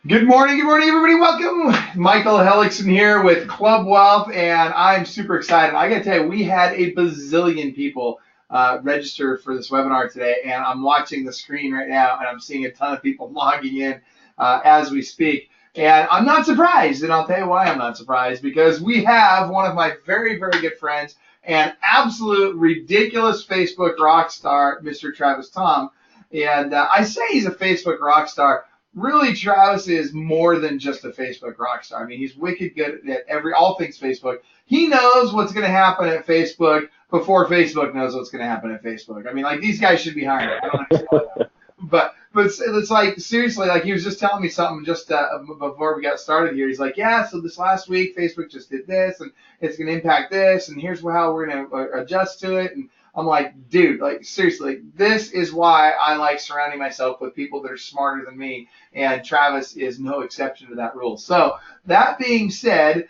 Good morning, everybody. Welcome. Michael Hellickson here with Club Wealth, and I'm super excited. I got to tell you, we had a bazillion people register for this webinar today, and I'm watching the screen right now, and I'm seeing a ton of people logging in as we speak. And I'm not surprised, and I'll tell you why I'm not surprised, because we have one of my very, very good friends and absolute ridiculous Facebook rock star, Mr. Travis Thom. And I say he's a Facebook rock star. Really, Travis is more than just a Facebook rock star. I mean, he's wicked good at all things Facebook. He knows what's going to happen at Facebook before Facebook knows what's going to happen at Facebook. I mean, like, these guys should be hired. I don't understand that. But it's like, seriously, like, he was just telling me something just before we got started here. He's like, yeah, so this last week Facebook just did this, and it's going to impact this, and here's how we're going to adjust to it. And I'm like, dude, like, seriously, this is why I like surrounding myself with people that are smarter than me, and Travis is no exception to that rule. So that being said,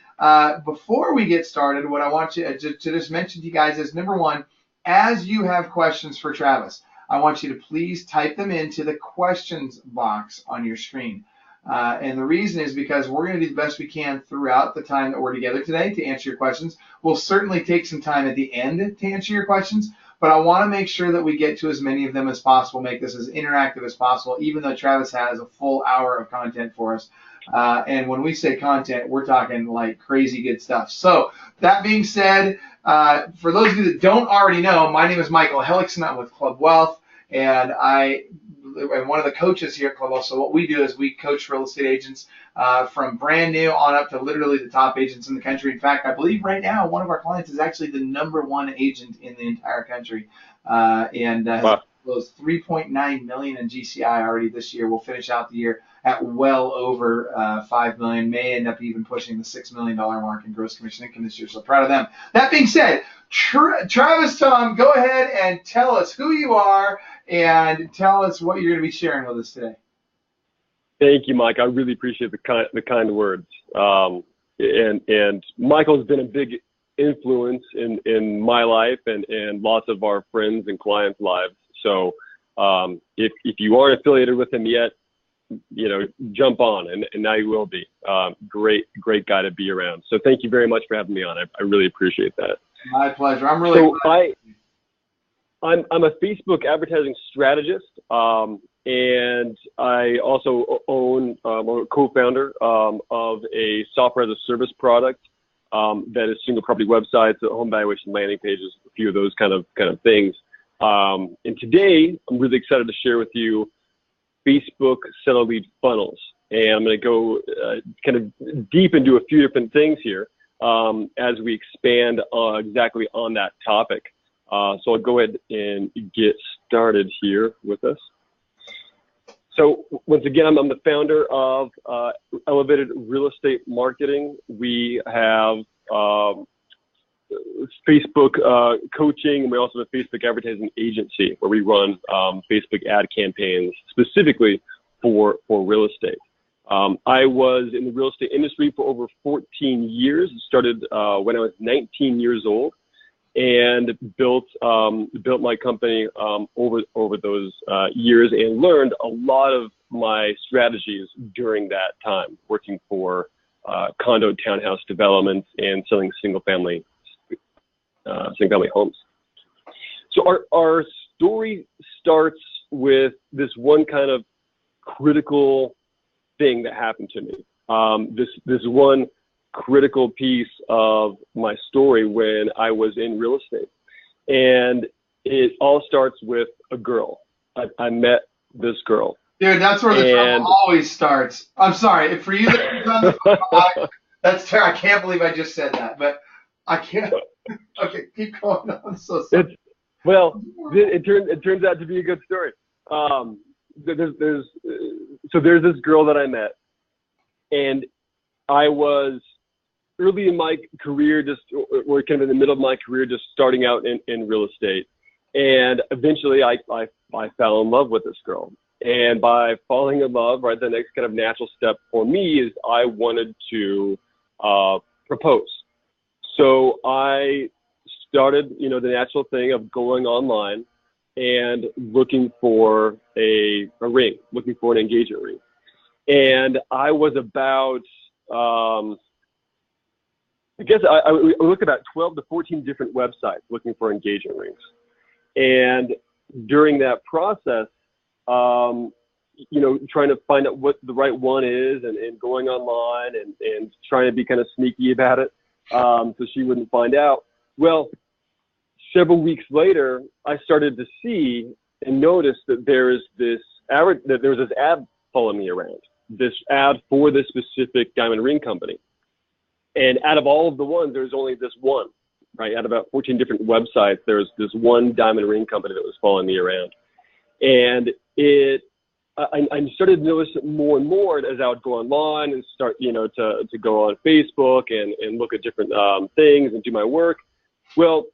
before we get started, what I want you to just mention to you guys is, number one, as you have questions for Travis, I want you to please type them into the questions box on your screen. And the reason is because we're going to do the best we can throughout the time that we're together today to answer your questions. We'll certainly take some time at the end to answer your questions, but I want to make sure that we get to as many of them as possible, make this as interactive as possible, even though Travis has a full hour of content for us. And when we say content, we're talking like crazy good stuff. So that being said, for those of you that don't already know, my name is Michael Hellickson. I'm with Club Wealth, and I'm one of the coaches here at Club Wealth. So what we do is we coach real estate agents from brand new on up to literally the top agents in the country. In fact, I believe right now one of our clients is actually the #1 agent in the entire country, and has closed 3.9 million in GCI already this year. We'll finish out the year at well over 5 million. May end up even pushing the $6 million mark in gross commission income this year. So proud of them. That being said, Travis, Thom, go ahead and tell us who you are and tell us what you're going to be sharing with us today. Thank you, Mike. I really appreciate the kind words. And Michael's been a big influence in my life and lots of our friends and clients' lives. So if you aren't affiliated with him yet, jump on, and now you will be. Great guy to be around. So thank you very much for having me on. I really appreciate that. My pleasure. I'm really glad. I'm a Facebook advertising strategist, and I also own or co-founder of a software as a service product that is single property websites, home valuation landing pages, a few of those kind of things. And today, I'm really excited to share with you Facebook seller lead funnels, and I'm going to go kind of deep into a few different things here as we expand exactly on that topic. So I'll go ahead and get started here with us. So once again, I'm the founder of Elevated Real Estate Marketing. We have Facebook coaching, and we also have a Facebook advertising agency where we run Facebook ad campaigns specifically for real estate. I was in the real estate industry for over 14 years. Started when I was 19 years old, and built my company over those years, and learned a lot of my strategies during that time, working for condo townhouse developments and selling single family homes. So our story starts with this one kind of critical thing that happened to me. This one critical piece of my story when I was in real estate. And it all starts with a girl. I met this girl. Dude, that's where the trouble always starts. I'm sorry. For you that on the phone, that's terrible. I can't believe I just said that, but I can't. Okay, keep going. I'm so sorry. It turns out to be a good story. There's this girl that I met, and I was early in my career, or kind of in the middle of my career, just starting out in real estate. And eventually I fell in love with this girl. And by falling in love, right, the next kind of natural step for me is I wanted to propose. So I started, the natural thing of going online and looking for a ring, looking for an engagement ring. And I was about, I guess I looked at about 12 to 14 different websites looking for engagement rings. And during that process, trying to find out what the right one is, and going online and trying to be kind of sneaky about it, so she wouldn't find out. Well, several weeks later, I started to see and notice that there was this ad following me around, this ad for this specific diamond ring company. And out of all of the ones, there's only this one, right? Out of about 14 different websites, there's this one diamond ring company that was following me around. And I started to notice it more and more as I would go online and start, to go on Facebook and look at different things and do my work. Well,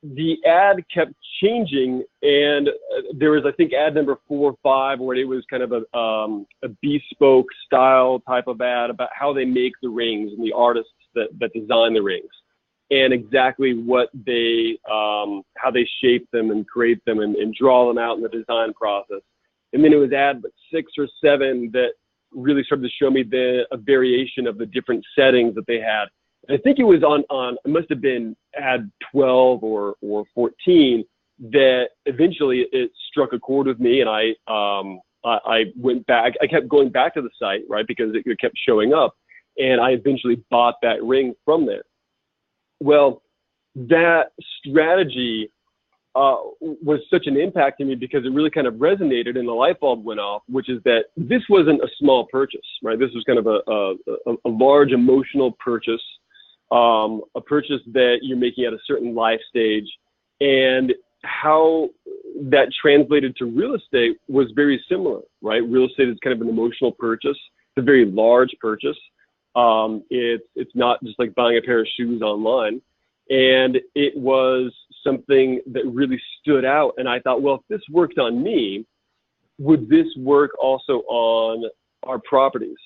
the ad kept changing, and there was, I think, ad number 4 or 5, where it was kind of a bespoke style type of ad about how they make the rings and the artists that design the rings, and exactly what they, how they shape them and create them and draw them out in the design process. And then it was ad but 6 or 7 that really started to show me a variation of the different settings that they had. And I think it was on it must have been ad 12 or 14 that eventually it struck a chord with me, and I went back. I kept going back to the site, right, because it kept showing up, and I eventually bought that ring from there. Well, that strategy was such an impact to me because it really kind of resonated, and the light bulb went off, which is that this wasn't a small purchase, right? This was kind of a large emotional purchase, a purchase that you're making at a certain life stage, and how that translated to real estate was very similar, right? Real estate is kind of an emotional purchase. It's a very large purchase. It's not just like buying a pair of shoes online. And it was something that really stood out. And I thought, well, if this worked on me, would this work also on our properties?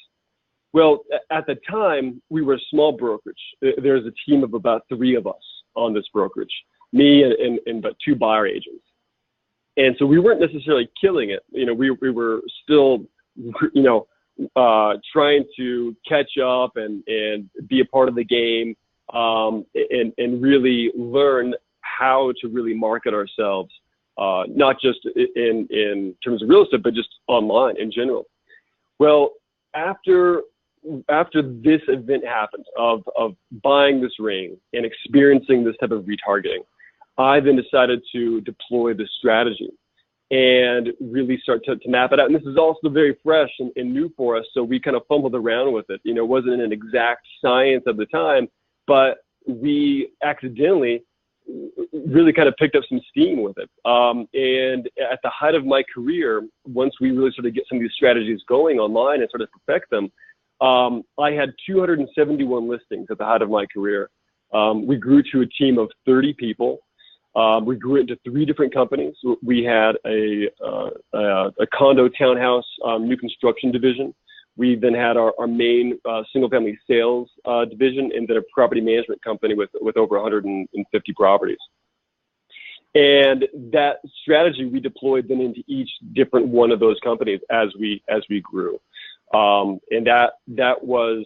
Well, at the time, we were a small brokerage. There was a team of about 3 of us on this brokerage, me and about 2 buyer agents. And so we weren't necessarily killing it. We were still, trying to catch up and be a part of the game, and really learn how to really market ourselves, not just in terms of real estate, but just online in general. Well, after this event happened of buying this ring and experiencing this type of retargeting, I then decided to deploy this strategy and really start to map it out. And this is also very fresh and new for us, so we kind of fumbled around with it. It wasn't an exact science at the time, but we accidentally really kind of picked up some steam with it. And at the height of my career, once we really started to get some of these strategies going online and sort of perfect them, I had 271 listings at the height of my career. We grew to a team of 30 people. We grew into 3 different companies. We had a condo townhouse new construction division. We then had our main single-family sales division, and then a property management company with over 150 properties. And that strategy we deployed then into each different one of those companies as we grew. And that was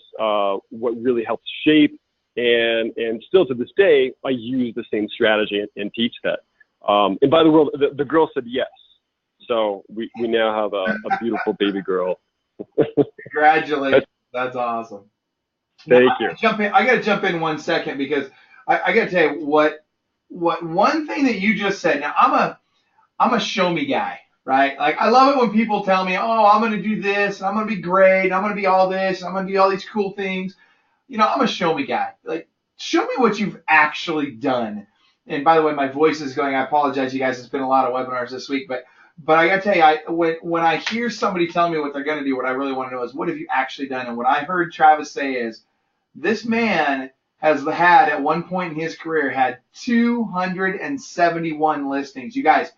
what really helped shape, and still to this day, I use the same strategy and teach that. And by the way, the girl said yes. So we now have a beautiful baby girl. Congratulations. That's awesome. Thank you. I got to jump in 1 second because I got to tell you what one thing that you just said. Now I'm a show me guy, right? Like I love it when people tell me, oh, I'm going to do this and I'm going to be great and I'm going to be all this and I'm going to do all these cool things. I'm a show me guy. Like show me what you've actually done. And by the way, my voice is going. I apologize, you guys. It's been a lot of webinars this week, but I got to tell you, when I hear somebody tell me what they're going to do, what I really want to know is what have you actually done? And what I heard Travis say is this man has had at one point in his career had 271 listings. You guys,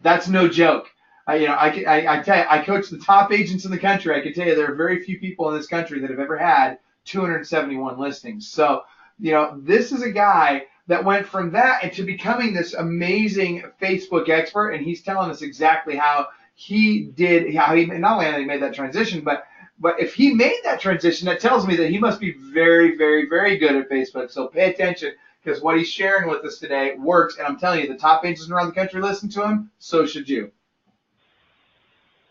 that's no joke. I tell you, I coach the top agents in the country. I can tell you there are very few people in this country that have ever had 271 listings. So, this is a guy that went from that into becoming this amazing Facebook expert, and he's telling us exactly how he not only made that transition, but But if he made that transition, that tells me that he must be very, very, very good at Facebook. So pay attention, because what he's sharing with us today works. And I'm telling you, the top agents around the country listen to him. So should you.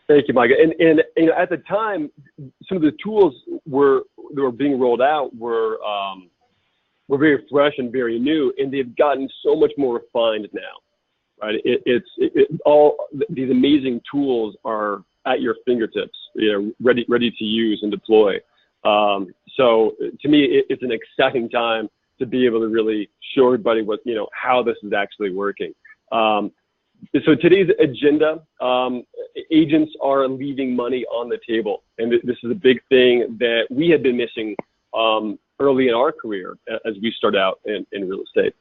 Thank you, Micah. And you know, at the time, some of the tools that were being rolled out were very fresh and very new, and they've gotten so much more refined now. Right? All these amazing tools are at your fingertips, you know, ready to use and deploy. So to me, it's an exciting time to be able to really show everybody how this is actually working. So today's agenda, agents are leaving money on the table. And this is a big thing that we had been missing early in our career as we start out in real estate.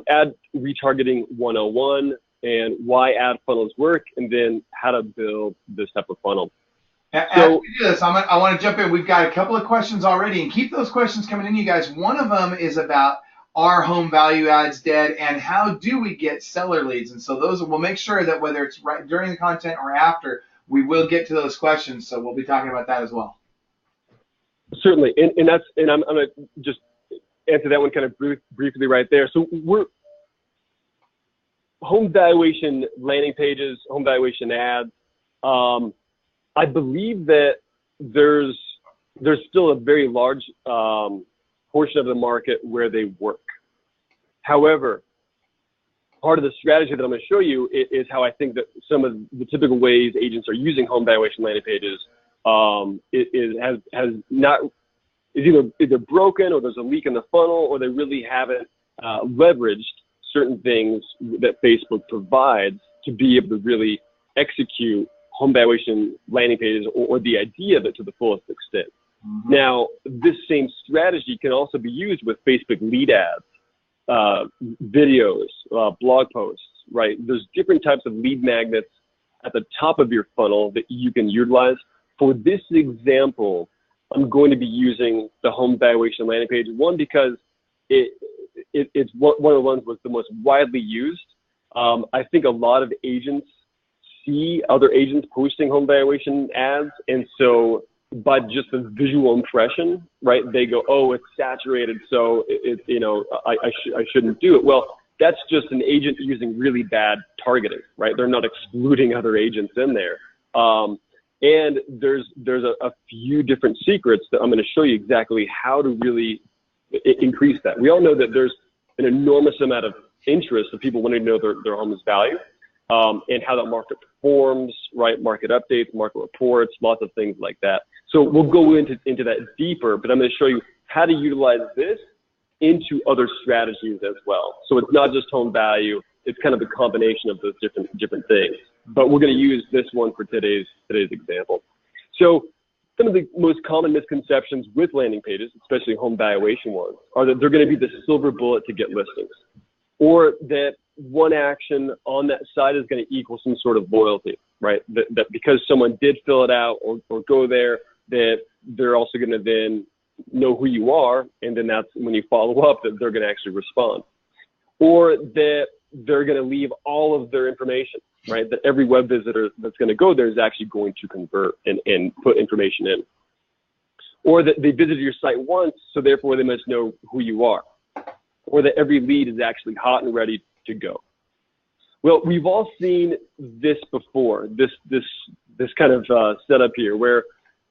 Ad retargeting 101 and why ad funnels work, and then how to build this type of funnel. As we do this, I want to jump in. We've got a couple of questions already, and keep those questions coming in, you guys. One of them is about, are home value ads dead, and how do we get seller leads? And so those, we'll make sure that whether it's right during the content or after, we will get to those questions. So we'll be talking about that as well. Certainly, and I'm gonna just answer that one kind of briefly right there. So we're home valuation landing pages, home valuation ads. I believe that there's still a very large portion of the market where they work. However, part of the strategy that I'm going to show you is how I think that some of the typical ways agents are using home valuation landing pages is either broken, or there's a leak in the funnel, or they really haven't leveraged certain things that Facebook provides to be able to really execute home valuation landing pages or the idea of it to the fullest extent. Mm-hmm. Now, this same strategy can also be used with Facebook lead ads, videos, blog posts, right? There's different types of lead magnets at the top of your funnel that you can utilize. For this example, I'm going to be using the home valuation landing page. One, because it's one of the ones that's the most widely used. I think a lot of agents see other agents posting home valuation ads, and so by just the visual impression, right, they go, oh, it's saturated, so I shouldn't do it. Well, that's just an agent using really bad targeting, right? They're not excluding other agents in there. And there's a few different secrets that I'm going to show you exactly how to really increase that. We all know that there's an enormous amount of interest of people wanting to know their home's value, and how that market performs, right? Market updates, market reports, lots of things like that. So we'll go into that deeper, but I'm going to show you how to utilize this into other strategies as well. So it's not just home value, it's kind of a combination of those different things. But we're going to use this one for today's example. So some of the most common misconceptions with landing pages, especially home valuation ones, are that they're going to be the silver bullet to get listings, or that one action on that site is going to equal some sort of loyalty, right? That because someone did fill it out or go there, that they're also going to then know who you are, and then that's when you follow up that they're going to actually respond. Or that they're going to leave all of their information, right? That every web visitor that's going to go there is actually going to convert and put information in. Or that they visited your site once, so therefore they must know who you are. Or that every lead is actually hot and ready to go. Well, we've all seen this before, this kind of setup here, where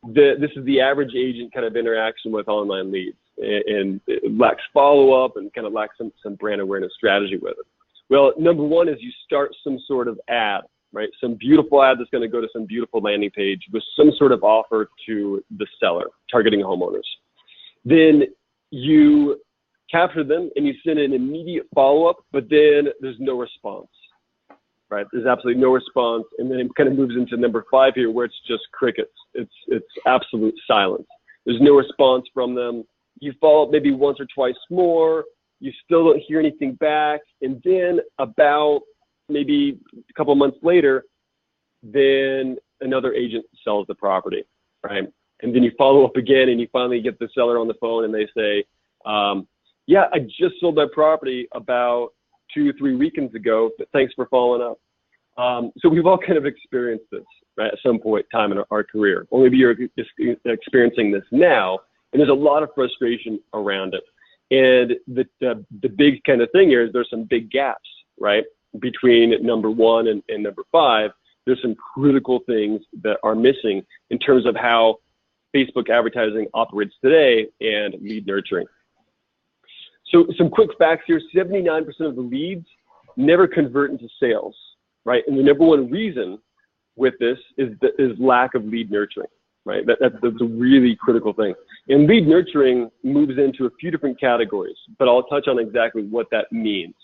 this is the average agent kind of interaction with online leads, and it lacks follow-up and kind of lacks some brand awareness strategy with it. Well, number one is you start some sort of ad, right? Some beautiful ad that's going to go to some beautiful landing page with some sort of offer to the seller, targeting homeowners. Then you capture them and you send an immediate follow-up, but then there's no response, right? There's absolutely no response. And then it kind of moves into number 5 here, where it's just crickets. It's absolute silence. There's no response from them. You follow up maybe once or twice more. You still don't hear anything back. And then about maybe a couple of months later, then another agent sells the property, right? And then you follow up again and you finally get the seller on the phone and they say, yeah, I just sold that property about 2 or 3 weekends ago, but thanks for following up. So we've all kind of experienced this. right, at some point in time in our career. Or maybe you're just experiencing this now, and there's a lot of frustration around it. And the big kind of thing here is there's some big gaps, right, between number 1 and number 5. There's some critical things that are missing in terms of how Facebook advertising operates today and lead nurturing. So some quick facts here: 79% of the leads never convert into sales, right? And the number one reason with this is lack of lead nurturing, right? That's a really critical thing. And lead nurturing moves into a few different categories, but I'll touch on exactly what that means.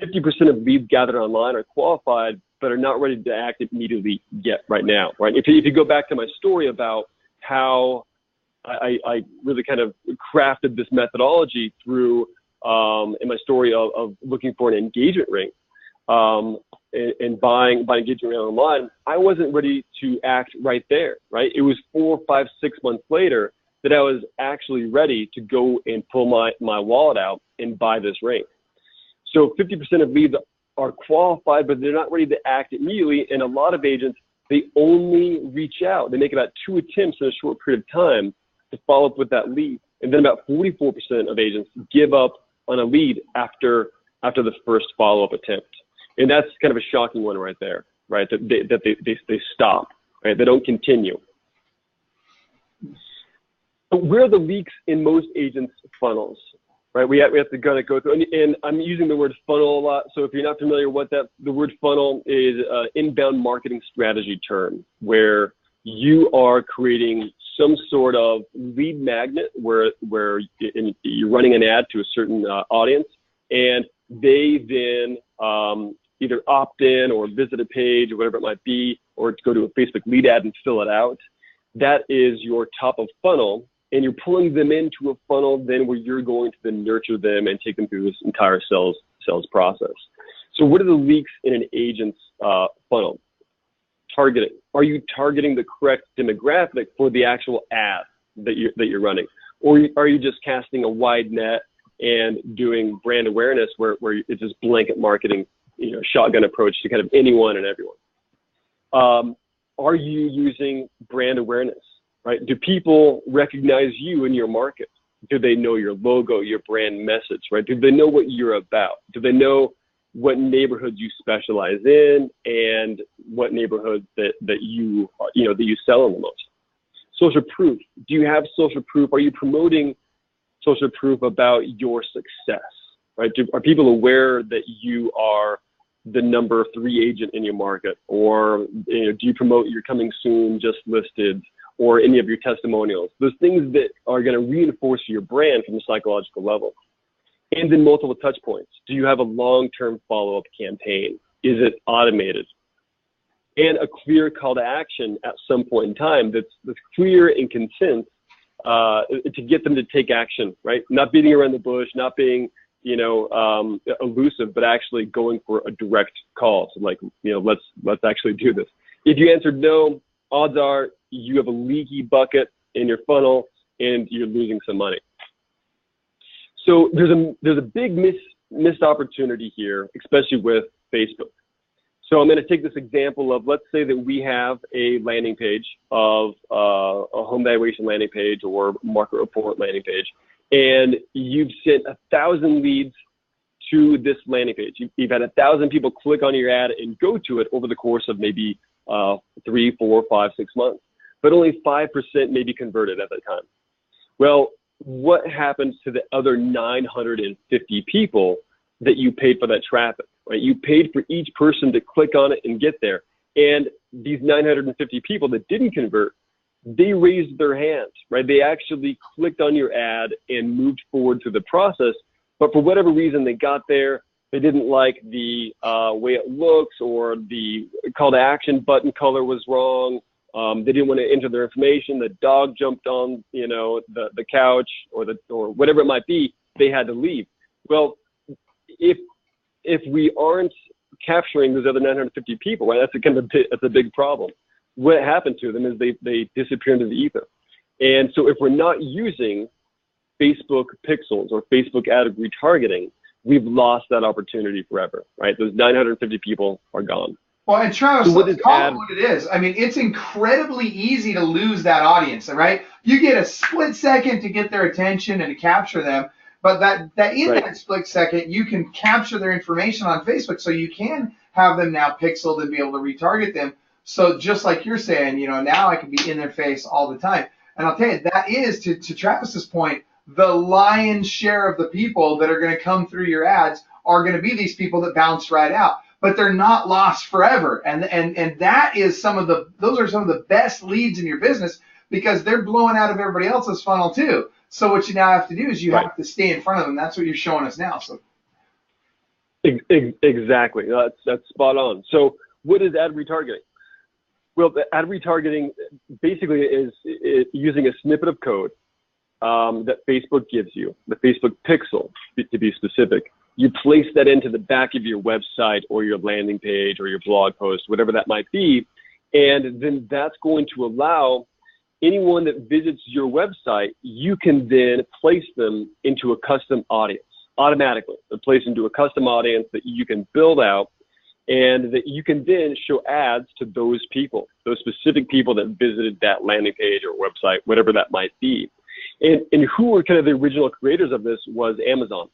50% of leads gathered online are qualified, but are not ready to act immediately yet right now, right? If you go back to my story about how I really kind of crafted this methodology through, in my story of looking for an engagement ring, and buying engagement ring online, I wasn't ready to act right there, right? It was 4, 5, 6 months later that I was actually ready to go and pull my wallet out and buy this ring. So 50% of leads are qualified, but they're not ready to act immediately. And a lot of agents, they only reach out. They make about 2 attempts in a short period of time to follow up with that lead. And then about 44% of agents give up on a lead after the first follow-up attempt. And that's kind of a shocking one right there, right? That they stop, right? They don't continue. But where are the leaks in most agents' funnels, right? We have to kind of go through, and I'm using the word funnel a lot. So if you're not familiar with that, the word funnel is an inbound marketing strategy term where you are creating some sort of lead magnet where you're running an ad to a certain audience, and they then either opt in or visit a page or whatever it might be, or go to a Facebook lead ad and fill it out. That is your top of funnel, and you're pulling them into a funnel then where you're going to then nurture them and take them through this entire sales process. So what are the leaks in an agent's funnel? Targeting. Are you targeting the correct demographic for the actual ad that you're running? Or are you just casting a wide net and doing brand awareness where it's just blanket marketing, shotgun approach to kind of anyone and everyone? Are you using brand awareness, right? Do people recognize you in your market? Do they know your logo, your brand message, right? Do they know what you're about? Do they know what neighborhoods you specialize in and what neighborhoods that you sell in the most? Social proof. Do you have social proof? Are you promoting social proof about your success, right? Are people aware that you are the number 3 agent in your market? Or do you promote your coming soon, just listed, or any of your testimonials? Those things that are going to reinforce your brand from a psychological level. And then multiple touch points. Do you have a long-term follow-up campaign? Is it automated? And a clear call to action at some point in time that's clear and concise to get them to take action, right? Not beating around the bush, not being, elusive, but actually going for a direct call. So like, let's actually do this. If you answered no, odds are you have a leaky bucket in your funnel and you're losing some money. So there's a big missed opportunity here, especially with Facebook. So I'm going to take this example of, let's say that we have a landing page of a home valuation landing page or market report landing page, and you've sent 1,000 leads to this landing page. You've had 1,000 people click on your ad and go to it over the course of maybe 3, 4, 5, 6 months, but only 5% may be converted at that time. Well, what happens to the other 950 people that you paid for that traffic, right? You paid for each person to click on it and get there. And these 950 people that didn't convert, they raised their hands, right? They actually clicked on your ad and moved forward through the process. But for whatever reason, they got there, they didn't like the way it looks, or the call to action button color was wrong. They didn't want to enter their information. The dog jumped on, the couch or whatever it might be. They had to leave. Well, if we aren't capturing those other 950 people, right? That's a big problem. What happened to them is they disappear into the ether. And so if we're not using Facebook pixels or Facebook ad retargeting, we've lost that opportunity forever, right? Those 950 people are gone. Well, and Travis, So what let's is call it ad? what it is. I mean, it's incredibly easy to lose that audience, right? You get a split second to get their attention and to capture them, but that in Right, that split second, you can capture their information on Facebook, so you can have them now pixeled and be able to retarget them. So just like you're saying, now I can be in their face all the time. And I'll tell you, that is to Travis's point, the lion's share of the people that are going to come through your ads are going to be these people that bounce right out, but they're not lost forever. And that is those are some of the best leads in your business because they're blowing out of everybody else's funnel too. So what you now have to do is you right. have to stay in front of them. That's what you're showing us now. So Exactly. That's spot on. So what is ad retargeting? Well, the ad retargeting basically is using a snippet of code that Facebook gives you, the Facebook pixel, to be specific. You place that into the back of your website or your landing page or your blog post, whatever that might be, and then that's going to allow anyone that visits your website, you can then place them into a custom audience automatically. They're placed into a custom audience that you can build out and that you can then show ads to those people, those specific people that visited that landing page or website, whatever that might be. And who were kind of the original creators of this was Amazon.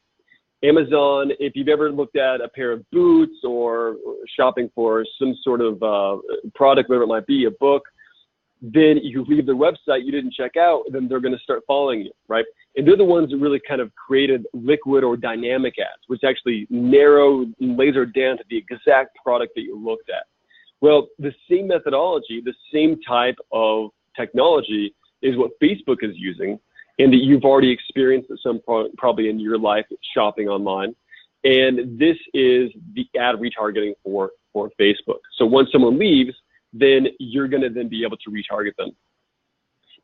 Amazon, if you've ever looked at a pair of boots or shopping for some sort of product, whatever it might be, a book, then you leave their website, you didn't check out, then they're going to start following you, right? And they're the ones that really kind of created liquid or dynamic ads, which actually narrow and laser down to the exact product that you looked at. Well, the same methodology, the same type of technology is what Facebook is using, and that you've already experienced at some point, probably in your life, shopping online. And this is the ad retargeting for Facebook. So once someone leaves, then you're going to then be able to retarget them.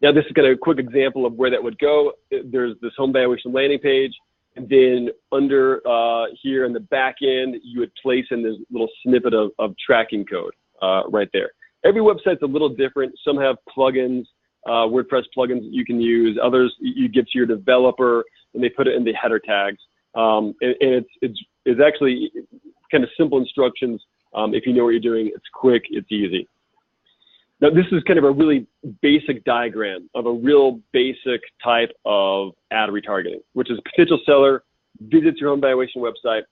Now, this is kind of a quick example of where that would go. There's this home valuation landing page, and then under here in the back end, you would place in this little snippet of tracking code right there. Every website's a little different. Some have plugins, WordPress plugins that you can use. Others you give to your developer, and they put it in the header tags. And it's actually kind of simple instructions. If you know what you're doing, it's quick, it's easy. Now, this is kind of a really basic diagram of a real basic type of ad retargeting, which is a potential seller visits your home valuation website.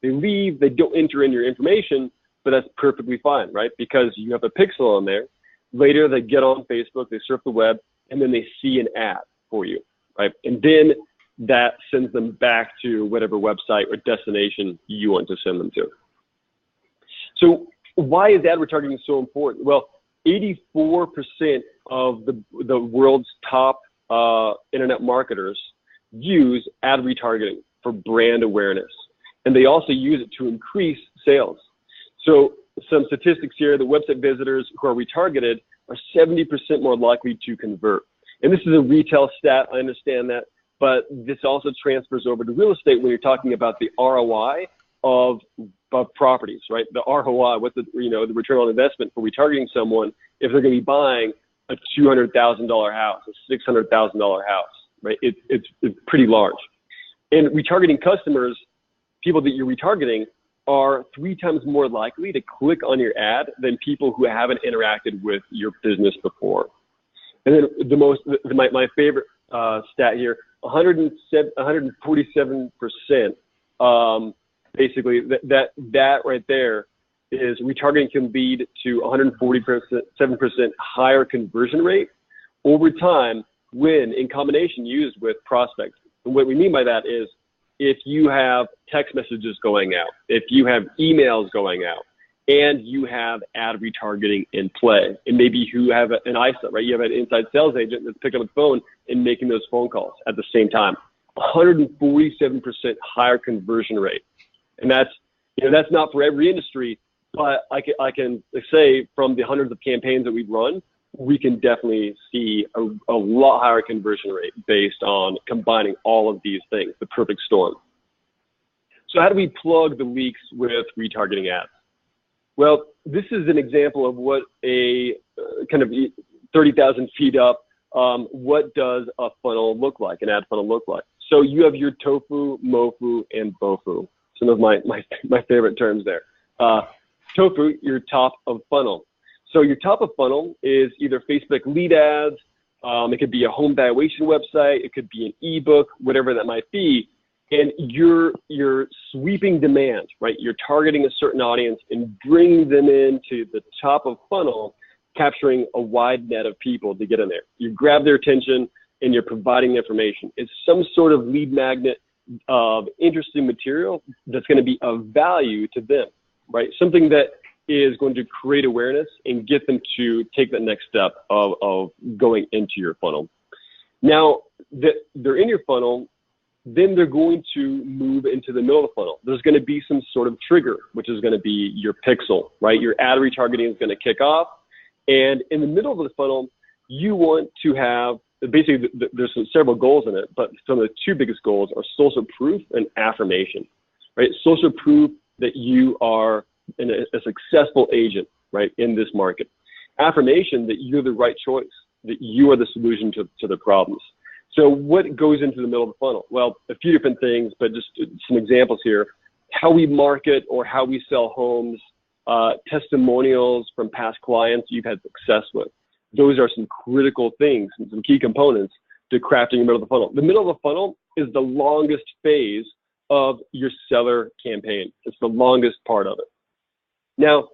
They leave, they don't enter in your information, but that's perfectly fine, right? Because you have a pixel on there. Later, they get on Facebook, they surf the web, and then they see an ad for you, right? And then that sends them back to whatever website or destination you want to send them to. So why is ad retargeting so important? Well, 84% of the world's top internet marketers use ad retargeting for brand awareness. And they also use it to increase sales. So some statistics here, the website visitors who are retargeted are 70% more likely to convert. And this is a retail stat, I understand that, but this also transfers over to real estate when you're talking about the ROI of properties, right? The ROI, what's the return on investment for retargeting someone if they're going to be buying a $200,000 house, a $600,000 house, right? It's pretty large. And retargeting customers, people that you're retargeting, are 3 times more likely to click on your ad than people who haven't interacted with your business before. And then my favorite stat here, 147%. Basically, that right there is retargeting can lead to 147% higher conversion rate over time when in combination used with prospects. And what we mean by that is if you have text messages going out, if you have emails going out, and you have ad retargeting in play, and maybe you have an ISA, right? You have an inside sales agent that's picking up the phone and making those phone calls at the same time. 147% higher conversion rate. And that's not for every industry, but I can say from the hundreds of campaigns that we've run, we can definitely see a lot higher conversion rate based on combining all of these things, the perfect storm. So how do we plug the leaks with retargeting ads? Well, this is an example of what a kind of 30,000 feet up, what does a funnel look like, an ad funnel look like? So you have your tofu, mofu, and bofu. Some of my favorite terms there. Tofu, your top of funnel. So your top of funnel is either Facebook lead ads, it could be a home valuation website, it could be an ebook, whatever that might be. And you're sweeping demand, right? You're targeting a certain audience and bringing them into the top of funnel, capturing a wide net of people to get in there. You grab their attention and you're providing information. It's some sort of lead magnet of interesting material that's going to be of value to them, right? Something that is going to create awareness and get them to take the next step of going into your funnel. Now that they're in your funnel, then they're going to move into the middle of the funnel. There's going to be some sort of trigger, which is going to be your pixel, right? Your ad retargeting is going to kick off. And in the middle of the funnel, you want to have, basically there's several goals in it, but some of the two biggest goals are social proof and affirmation, right? Social proof that you are a successful agent, right, in this market. Affirmation that you're the right choice, that you are the solution to the problems. So what goes into the middle of the funnel? Well, a few different things, but just some examples here. How we market or how we sell homes, testimonials from past clients you've had success with. Those are some critical things and some key components to crafting the middle of the funnel. The middle of the funnel is the longest phase of your seller campaign. It's the longest part of it. Now,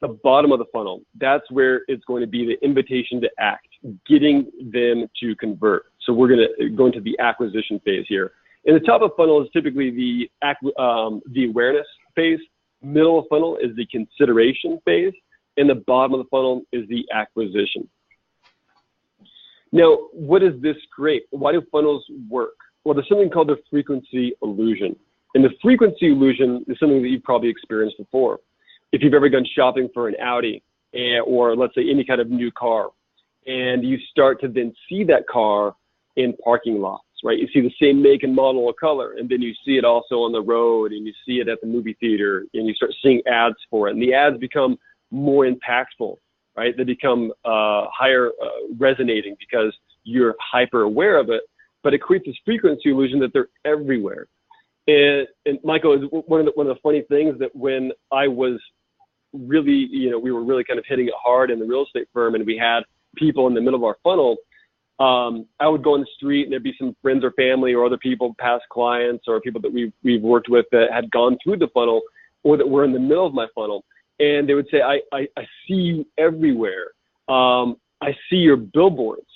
the bottom of the funnel, that's where it's going to be the invitation to act, getting them to convert. So we're going to go into the acquisition phase here. In the top of funnel is typically the awareness phase. Middle of funnel is the consideration phase, and the bottom of the funnel is the acquisition. Now, what does this create? Why do funnels work? Well, there's something called the frequency illusion. And the frequency illusion is something that you've probably experienced before. If you've ever gone shopping for an Audi or let's say any kind of new car, and you start to then see that car in parking lots, right? You see the same make and model or color, and then you see it also on the road, and you see it at the movie theater, and you start seeing ads for it. And the ads become more impactful, right? They become higher resonating because you're hyper aware of it, but it creates this frequency illusion that they're everywhere. And Michael, one of the funny things that when I was really, we were really kind of hitting it hard in the real estate firm, and we had people in the middle of our funnel, I would go on the street and there'd be some friends or family or other people, past clients or people that we've worked with that had gone through the funnel or that were in the middle of my funnel. And they would say, I see you everywhere. I see your billboards.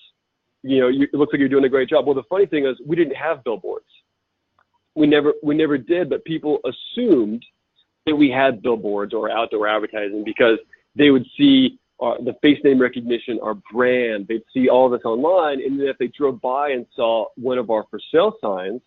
It looks like you're doing a great job. Well, the funny thing is we didn't have billboards. We never did, but people assumed that we had billboards or outdoor advertising because they would see the face name recognition, our brand. They'd see all this online, and then if they drove by and saw one of our for sale signs,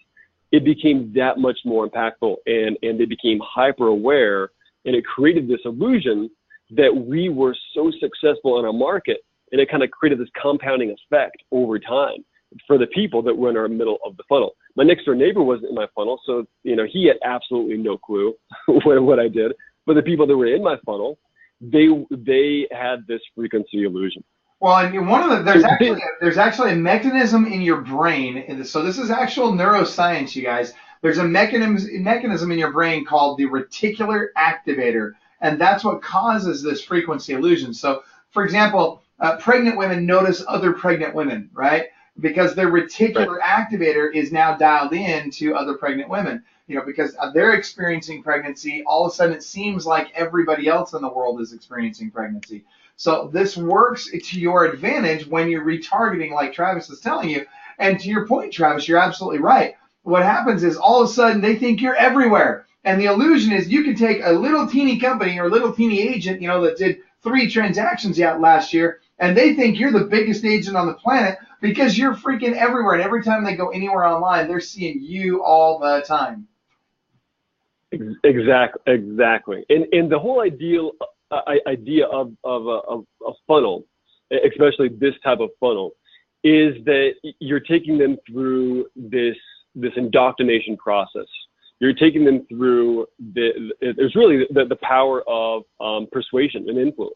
it became that much more impactful, and they became hyper aware, and it created this illusion that we were so successful in our market, and it kind of created this compounding effect over time for the people that were in our middle of the funnel. My next door neighbor wasn't in my funnel, so he had absolutely no clue what I did. But the people that were in my funnel, they had this frequency illusion. Well, and there's actually a mechanism in your brain, and so this is actual neuroscience, you guys. There's a mechanism in your brain called the reticular activator, and that's what causes this frequency illusion. So, for example, pregnant women notice other pregnant women, right? Because their reticular activator is now dialed in to other pregnant women. Because they're experiencing pregnancy, all of a sudden it seems like everybody else in the world is experiencing pregnancy. So this works to your advantage when you're retargeting, like Travis is telling you. And to your point, Travis, you're absolutely right. What happens is all of a sudden they think you're everywhere. And the illusion is you can take a little teeny company or a little teeny agent, that did 3 transactions yet last year, and they think you're the biggest agent on the planet because you're freaking everywhere. And every time they go anywhere online, they're seeing you all the time. Exactly. And the whole idea of a funnel, especially this type of funnel, is that you're taking them through this indoctrination process. You're taking them through there's really the power of persuasion and influence.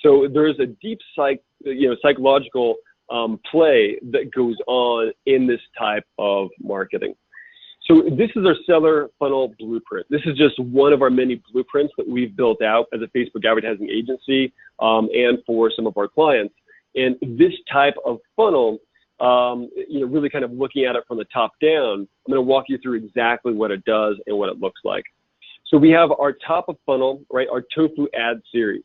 So there's a deep psychological play that goes on in this type of marketing. So this is our seller funnel blueprint. This is just one of our many blueprints that we've built out as a Facebook advertising agency and for some of our clients. And this type of funnel, really kind of looking at it from the top down, I'm going to walk you through exactly what it does and what it looks like. So we have our top of funnel, right, our tofu ad series.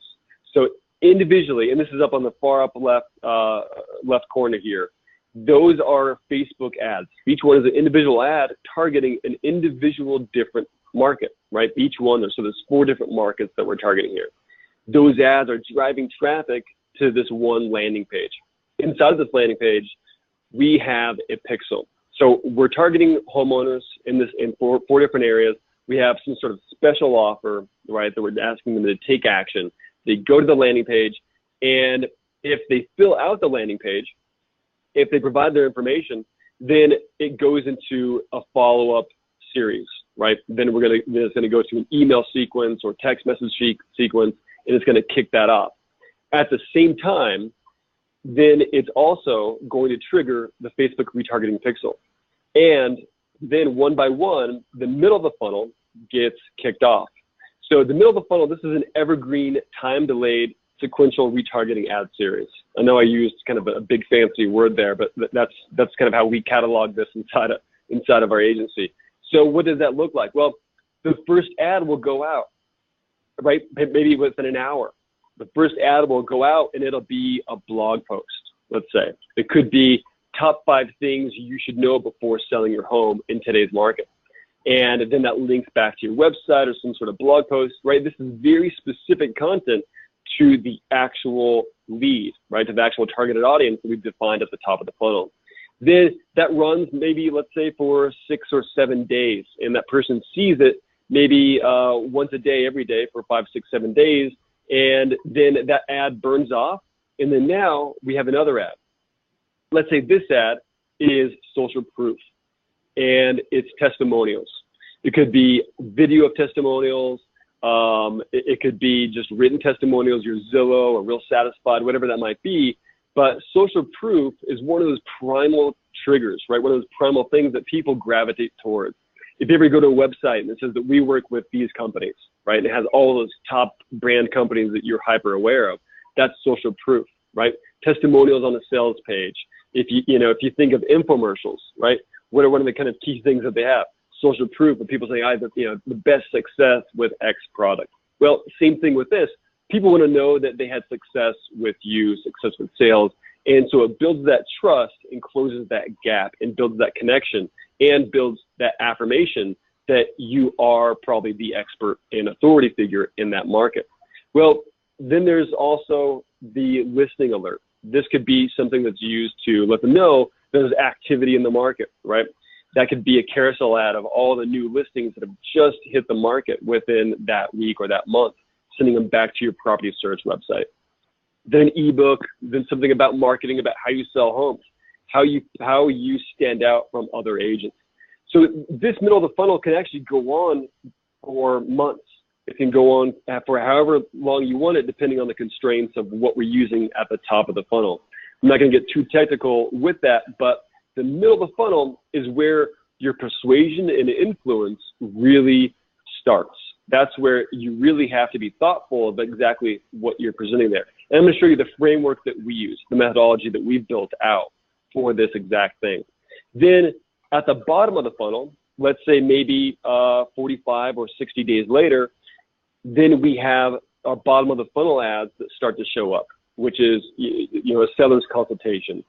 So individually, and this is up on the far up left corner here, those are Facebook ads. Each one is an individual ad targeting an individual different market, right? Each one, so there's 4 different markets that we're targeting here. Those ads are driving traffic to this one landing page. Inside of this landing page, we have a pixel. So we're targeting homeowners in four different areas. We have some sort of special offer, right, that we're asking them to take action. They go to the landing page, and if they fill out the landing page, if they provide their information, then it goes into a follow-up series, right? Then it's gonna go to an email sequence or text message sequence, and it's gonna kick that off. At the same time, then it's also going to trigger the Facebook retargeting pixel. And then one by one, the middle of the funnel gets kicked off. So the middle of the funnel, this is an evergreen, time-delayed, sequential retargeting ad series. I know I used kind of a big fancy word there, but that's kind of how we catalog this inside of our agency. So what does that look like? Well, the first ad will go out, right? Maybe within an hour. The first ad will go out and it'll be a blog post, let's say. It could be top 5 things you should know before selling your home in today's market. And then that links back to your website or some sort of blog post, right? This is very specific content to the actual lead, right? To the actual targeted audience that we've defined at the top of the funnel. Then that runs maybe, let's say, for 6 or 7 days, and that person sees it maybe once a day, every day for 5, 6, 7 days, and then that ad burns off, and then now we have another ad. Let's say this ad is social proof, and it's testimonials. It could be video of testimonials. It could be just written testimonials, your Zillow or Real Satisfied, whatever that might be. But social proof is one of those primal triggers, right? One of those primal things that people gravitate towards. If you ever go to a website and it says that we work with these companies, right? And it has all those top brand companies that you're hyper aware of, that's social proof, right? Testimonials on a sales page. If you think of infomercials, right? What are one of the kind of key things that they have? Social proof of people saying, the best success with X product. Well, same thing with this. People want to know that they had success with you, success with sales. And so it builds that trust and closes that gap and builds that connection and builds that affirmation that you are probably the expert and authority figure in that market. Well, then there's also the listing alert. This could be something that's used to let them know there's activity in the market, right? That could be a carousel ad of all the new listings that have just hit the market within that week or that month, sending them back to your property search website. Then an ebook, then something about marketing, about how you sell homes, how you stand out from other agents. So this middle of the funnel can actually go on for months. It can go on for however long you want it, depending on the constraints of what we're using at the top of the funnel. I'm not going to get too technical with that, but the middle of the funnel is where your persuasion and influence really starts. That's where you really have to be thoughtful of exactly what you're presenting there. And I'm going to show you the framework that we use, the methodology that we've built out for this exact thing. Then at the bottom of the funnel, let's say maybe 45 or 60 days later, then we have our bottom of the funnel ads that start to show up, which is a seller's consultation.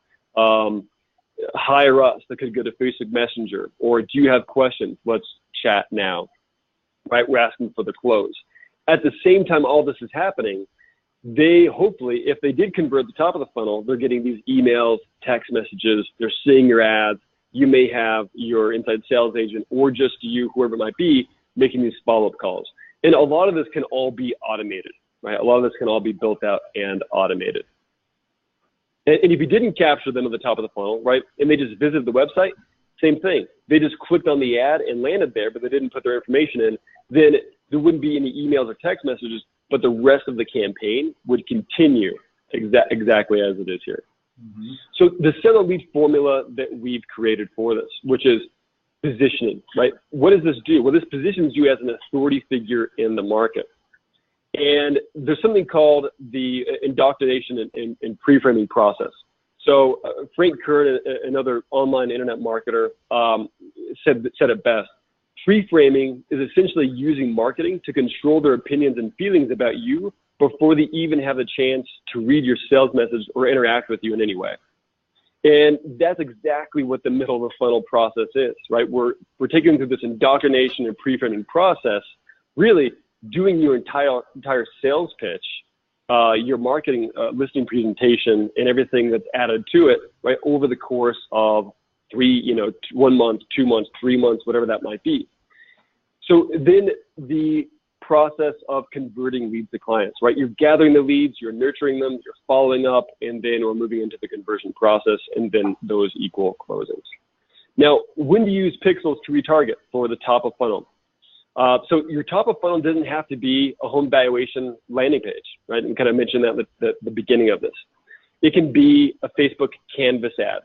Hire us, that could go to Facebook Messenger, or do you have questions? Let's chat now, right? We're asking for the close. At the same time all this is happening, they hopefully, if they did convert the top of the funnel, they're getting these emails, text messages, they're seeing your ads. You may have your inside sales agent or just you, whoever it might be, making these follow-up calls. And a lot of this can all be automated, right? A lot of this can all be built out and automated. And if you didn't capture them at the top of the funnel, right, and they just visited the website, same thing. They just clicked on the ad and landed there, but they didn't put their information in, then there wouldn't be any emails or text messages, but the rest of the campaign would continue exactly as it is here. Mm-hmm. So the seller lead formula that we've created for this, which is positioning, right? What does this do? Well, this positions you as an authority figure in the market. And there's something called the indoctrination and pre-framing process. So Frank Kern, another online internet marketer, said it best. Pre-framing is essentially using marketing to control their opinions and feelings about you before they even have a chance to read your sales message or interact with you in any way. And that's exactly what the middle of the funnel process is, right? We're taking them through this indoctrination and pre-framing process, really doing your entire sales pitch, your marketing listing presentation, and everything that's added to it, right, over the course of 1 month, 2 months, 3 months, whatever that might be. So then the process of converting leads to clients, right? You're gathering the leads, you're nurturing them, you're following up, and then we're moving into the conversion process, and then those equal closings. Now, when to use pixels to retarget for the top of funnel? So your top of funnel doesn't have to be a home valuation landing page, right? And kind of mentioned that at the beginning of this. It can be a Facebook Canvas ad.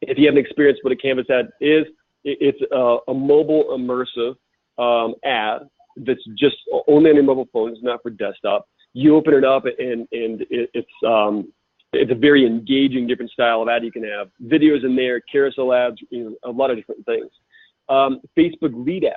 If you haven't experienced what a Canvas ad is, it's a mobile immersive ad that's just only on your mobile phone. It's not for desktop. You open it up, and it's a very engaging, different style of ad. You can have videos in there, carousel ads, a lot of different things. Facebook lead ads.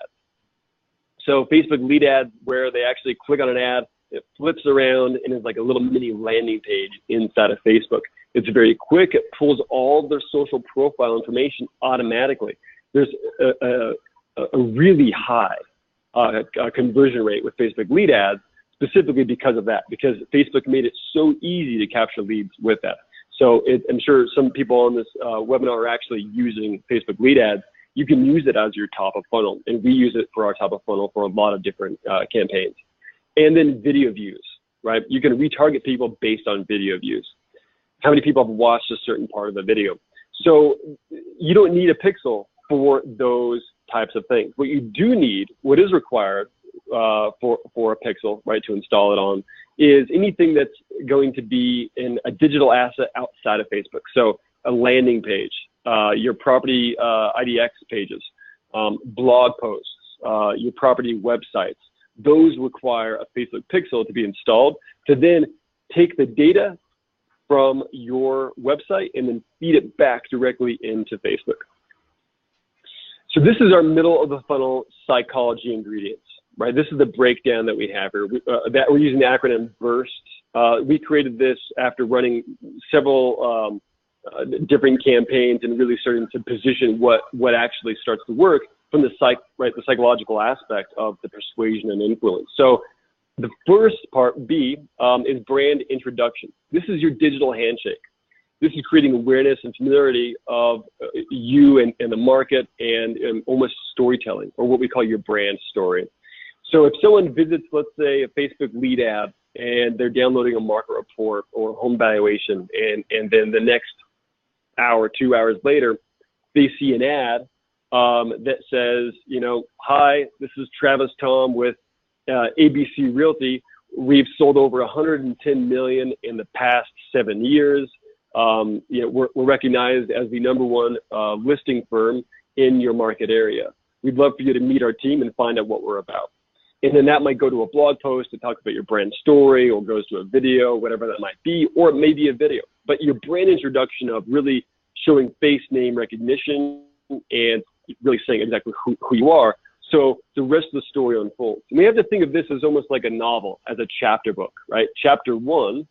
So Facebook lead ads, where they actually click on an ad, it flips around, and it's like a little mini landing page inside of Facebook. It's very quick. It pulls all their social profile information automatically. There's a really high conversion rate with Facebook lead ads, specifically because of that, because Facebook made it so easy to capture leads with that. So I'm sure some people on this webinar are actually using Facebook lead ads. You can use it as your top of funnel, and we use it for our top of funnel for a lot of different campaigns. And then video views, right? You can retarget people based on video views. How many people have watched a certain part of the video? So you don't need a pixel for those types of things. What you do need, what is required for a pixel, right, to install it on, is anything that's going to be in a digital asset outside of Facebook. So a landing page, your property IDX pages, blog posts, your property websites. Those require a Facebook pixel to be installed to then take the data from your website and then feed it back directly into Facebook. So this is our middle of the funnel psychology ingredients, right? This is the breakdown that we have here. We're using the acronym BURST. We created this after running several different campaigns and really starting to position what actually starts to work from the the psychological aspect of the persuasion and influence. So the first part, B, is brand introduction. This is your digital handshake. This is creating awareness and familiarity of you and the market, and almost storytelling, or what we call your brand story. So if someone visits, let's say, a Facebook lead ad, and they're downloading a market report or home valuation, and then the next hour, 2 hours later, they see an ad that says, hi, this is Travis Thom with ABC Realty. We've sold over 110 million in the past 7 years. We're recognized as the #1 listing firm in your market area. We'd love for you to meet our team and find out what we're about. And then that might go to a blog post that talks about your brand story, or goes to a video, whatever that might be, or it may be a video. But your brand introduction of really showing face name recognition and really saying exactly who you are. So the rest of the story unfolds. And we have to think of this as almost like a novel, as a chapter book, right? Chapter 1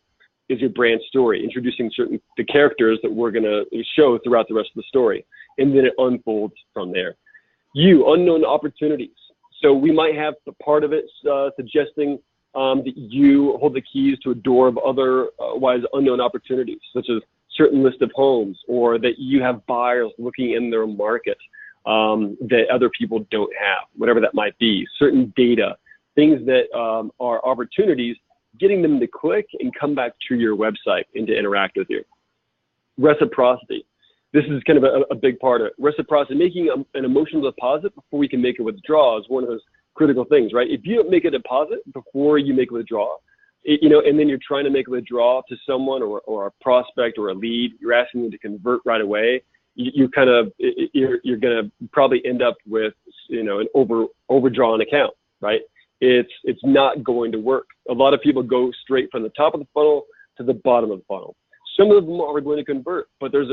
is your brand story, introducing the characters that we're going to show throughout the rest of the story. And then it unfolds from there. Unknown opportunities. So we might have the part of it suggesting that you hold the keys to a door of otherwise unknown opportunities, such as certain list of homes, or that you have buyers looking in their market that other people don't have, whatever that might be. Certain data, things that are opportunities, getting them to click and come back to your website and to interact with you. Reciprocity. This is kind of a big part of it. Reciprocity, making an emotional deposit before we can make a withdrawal, is one of those critical things, right? If you don't make a deposit before you make a withdrawal, and then you're trying to make a withdrawal to someone or a prospect or a lead, you're asking them to convert right away, you're going to probably end up with, an overdrawn account, right? It's not going to work. A lot of people go straight from the top of the funnel to the bottom of the funnel. Some of them are going to convert, but there's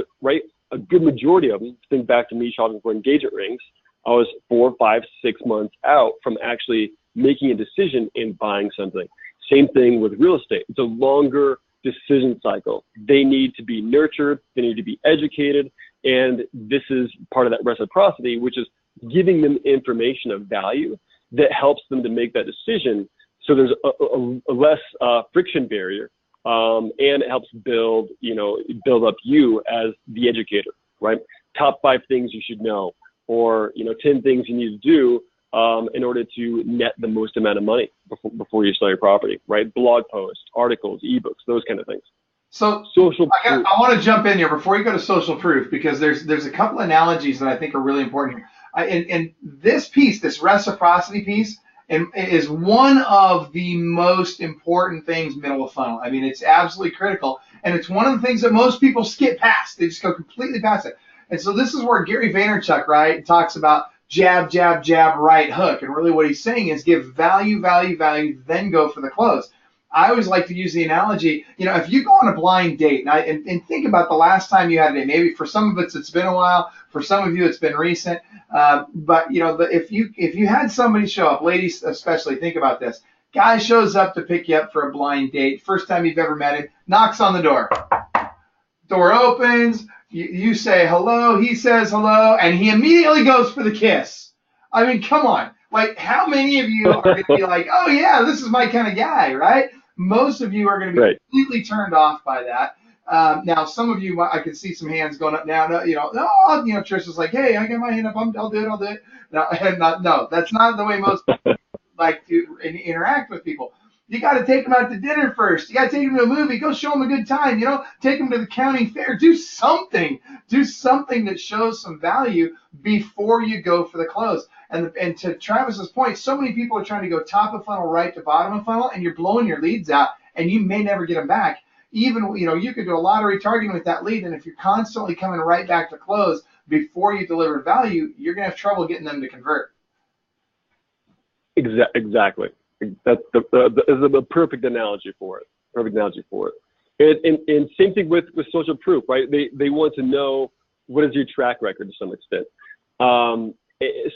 a good majority of them. Think back to me shopping for engagement rings. I was 4, 5, 6 months out from actually making a decision in buying something. Same thing with real estate. It's a longer decision cycle. They need to be nurtured. They need to be educated. And this is part of that reciprocity, which is giving them information of value that helps them to make that decision. So there's a less friction barrier, and it helps build up you as the educator, right? Top 5 things you should know, or 10 things you need to do in order to net the most amount of money before you sell your property, right? Blog posts, articles, ebooks, those kind of things. So social I want to jump in here before you go to social proof, because there's a couple analogies that I think are really important here. And this piece, this reciprocity piece, is one of the most important things middle of funnel. I mean, it's absolutely critical, and it's one of the things that most people skip past. They just go completely past it. And so this is where Gary Vaynerchuk, right, talks about jab, jab, jab, right hook. And really what he's saying is give value, value, value, then go for the close. I always like to use the analogy, if you go on a blind date, and think about the last time you had a date. Maybe for some of it's been a while. For some of you, it's been recent. But if you had somebody show up, ladies especially, think about this. Guy shows up to pick you up for a blind date. First time you've ever met him, knocks on the door. Door opens. You say hello. He says hello, and he immediately goes for the kiss. I mean, come on. Like, how many of you are going to be like, oh, yeah, this is my kind of guy, right? Most of you are going to be completely turned off by that. Now, some of you, I can see some hands going up now. No, Trisha's like, hey, I got my hand up. I'll do it. No, that's not the way most people like to interact with people. You got to take them out to dinner first. You got to take them to a movie. Go show them a good time. Take them to the county fair. Do something. Do something that shows some value before you go for the close. And to Travis's point, so many people are trying to go top of funnel right to bottom of funnel, and you're blowing your leads out, and you may never get them back. Even, you could do a lot of retargeting with that lead, and if you're constantly coming right back to close before you deliver value, you're going to have trouble getting them to convert. Exactly. That's the perfect analogy for it. And same thing with social proof, right? They want to know, what is your track record to some extent.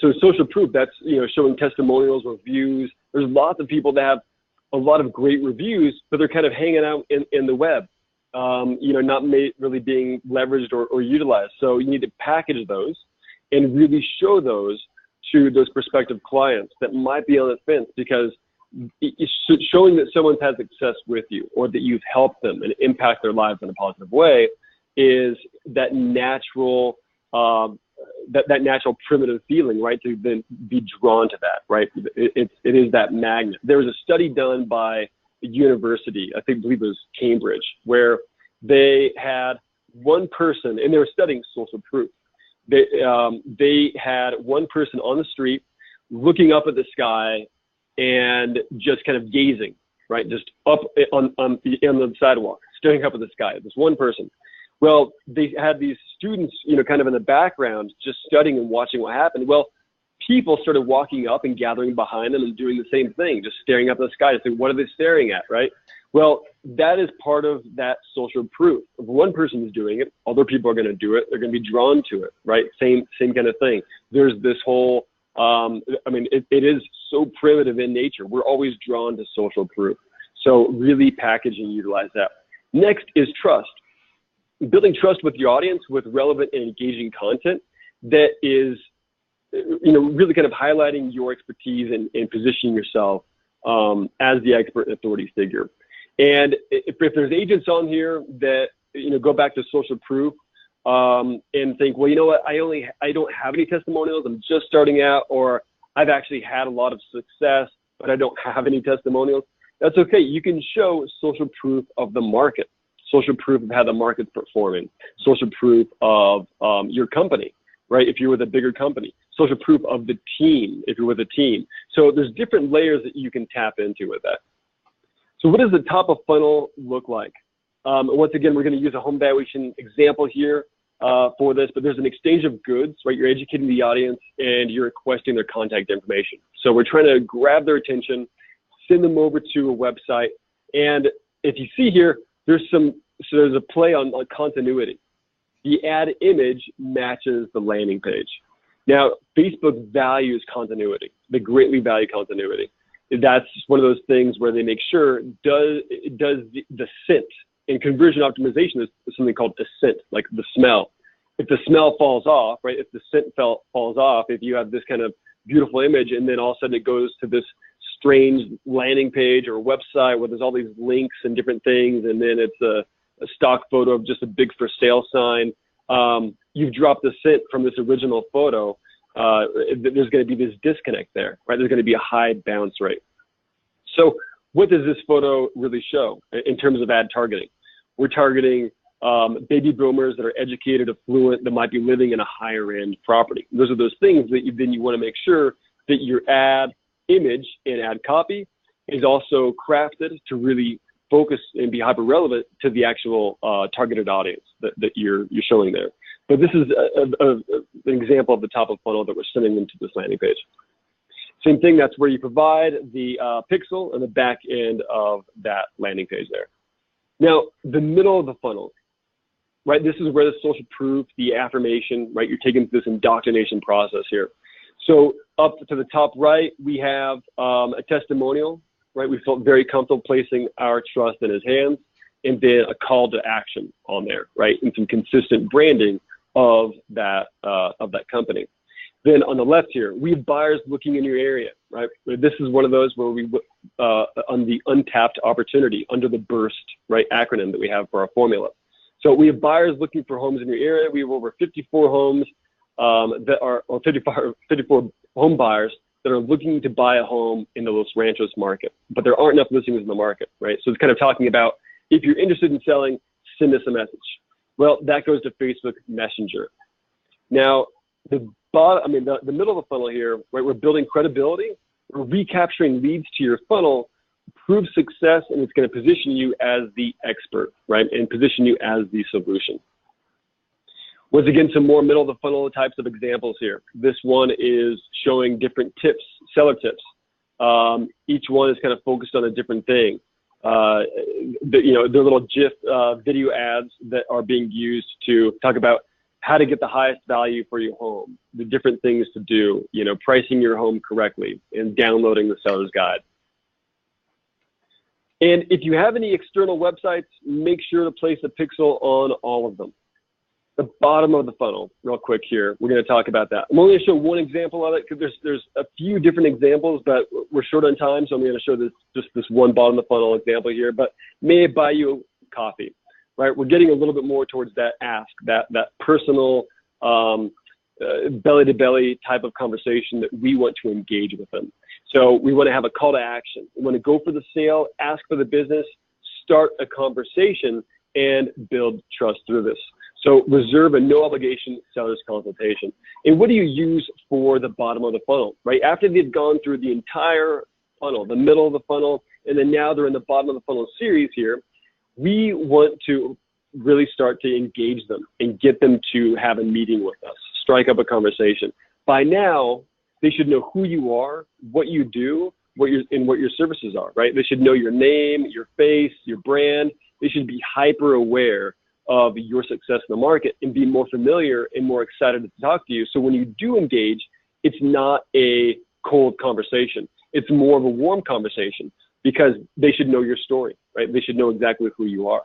So social proof, that's showing testimonials, reviews. There's lots of people that have a lot of great reviews, but they're kind of hanging out in the web, not really being leveraged or utilized. So you need to package those and really show those to those prospective clients that might be on the fence, because showing that someone's had success with you, or that you've helped them and impact their lives in a positive way, is that natural that natural primitive feeling, right? To then be drawn to that, right? It is that magnet. There was a study done by a university, I believe it was Cambridge, where they had one person, and they were studying social proof. They had one person on the street looking up at the sky and just kind of gazing, right? Just up on the sidewalk, staring up at the sky. This one person. Well, they had these students, kind of in the background, just studying and watching what happened. Well, people started walking up and gathering behind them and doing the same thing, just staring up at the sky to say, what are they staring at, right? Well, that is part of that social proof. If one person is doing it, other people are going to do it. They're going to be drawn to it, right? Same kind of thing. There's this whole, it is so primitive in nature. We're always drawn to social proof. So really package and utilize that. Next is trust. Building trust with your audience with relevant and engaging content that is, really kind of highlighting your expertise and positioning yourself as the expert and authority figure. And if there's agents on here that, go back to social proof and think, well, you know what, I don't have any testimonials. I'm just starting out, or I've actually had a lot of success, but I don't have any testimonials. That's okay. You can show social proof of the market. Social proof of how the market's performing, social proof of your company, right? If you're with a bigger company, social proof of the team, if you're with a team. So there's different layers that you can tap into with that. So what does the top of funnel look like? Once again, we're going to use a home valuation example here. for this, but there's an exchange of goods, right? You're educating the audience and you're requesting their contact information. So we're trying to grab their attention, send them over to a website. And if you see here, there's a play on continuity. The ad image matches the landing page. Now, Facebook values continuity. They greatly value continuity. That's one of those things where they make sure does the scent, and conversion optimization is something called ascent, like the smell. If the smell falls off, right? If the scent falls off, if you have this kind of beautiful image and then all of a sudden it goes to this strange landing page or website where there's all these links and different things, and then it's a stock photo of just a big for sale sign, you've dropped the scent from this original photo. There's going to be this disconnect there, right? There's going to be a high bounce rate. So what does this photo really show in terms of ad targeting? We're targeting baby boomers that are educated, affluent, that might be living in a higher end property. Those are those things that then you want to make sure that your ad image and ad copy is also crafted to really focus and be hyper relevant to the actual targeted audience that you're showing there. But this is an example of the top of funnel that we're sending them to this landing page. Same thing, that's where you provide the pixel and the back end of that landing page there. Now, the middle of the funnel, right? This is where the social proof, the affirmation, right? You're taking this indoctrination process here. So up to the top right, we have a testimonial, right? We felt very comfortable placing our trust in his hands, and then a call to action on there, right? And some consistent branding of that company. Then on the left here, we have buyers looking in your area, right? This is one of those where we, on the untapped opportunity under the BURST, right, acronym that we have for our formula. So we have buyers looking for homes in your area. We have over 54 homes that are, or 54 home buyers that are looking to buy a home in the Los Ranchos market, but there aren't enough listings in the market, right? So it's kind of talking about, if you're interested in selling, send us a message. Well, that goes to Facebook Messenger. Now, the middle of the funnel here, right? We're building credibility. We're recapturing leads to your funnel, prove success, and it's going to position you as the expert, right? And position you as the solution. Once again, some more middle of the funnel types of examples here. This one is showing different tips, seller tips. Each one is kind of focused on a different thing. They're little GIF video ads that are being used to talk about how to get the highest value for your home, the different things to do, pricing your home correctly, and downloading the seller's guide. And if you have any external websites, make sure to place a pixel on all of them. The bottom of the funnel, real quick here, we're going to talk about that. I'm only going to show one example of it because there's a few different examples, but we're short on time, so I'm going to show just this one bottom of the funnel example here. But may I buy you a coffee, right? We're getting a little bit more towards that ask, that personal belly-to-belly type of conversation that we want to engage with them. So we want to have a call to action. We want to go for the sale, ask for the business, start a conversation, and build trust through this. So reserve a no obligation seller's consultation. And what do you use for the bottom of the funnel, right? After they've gone through the entire funnel, the middle of the funnel, and then now they're in the bottom of the funnel series here, we want to really start to engage them and get them to have a meeting with us, strike up a conversation. By now, they should know who you are, what you do, what your services are, right? They should know your name, your face, your brand. They should be hyper aware of your success in the market and be more familiar and more excited to talk to you. So when you do engage, it's not a cold conversation. It's more of a warm conversation because they should know your story, right? They should know exactly who you are.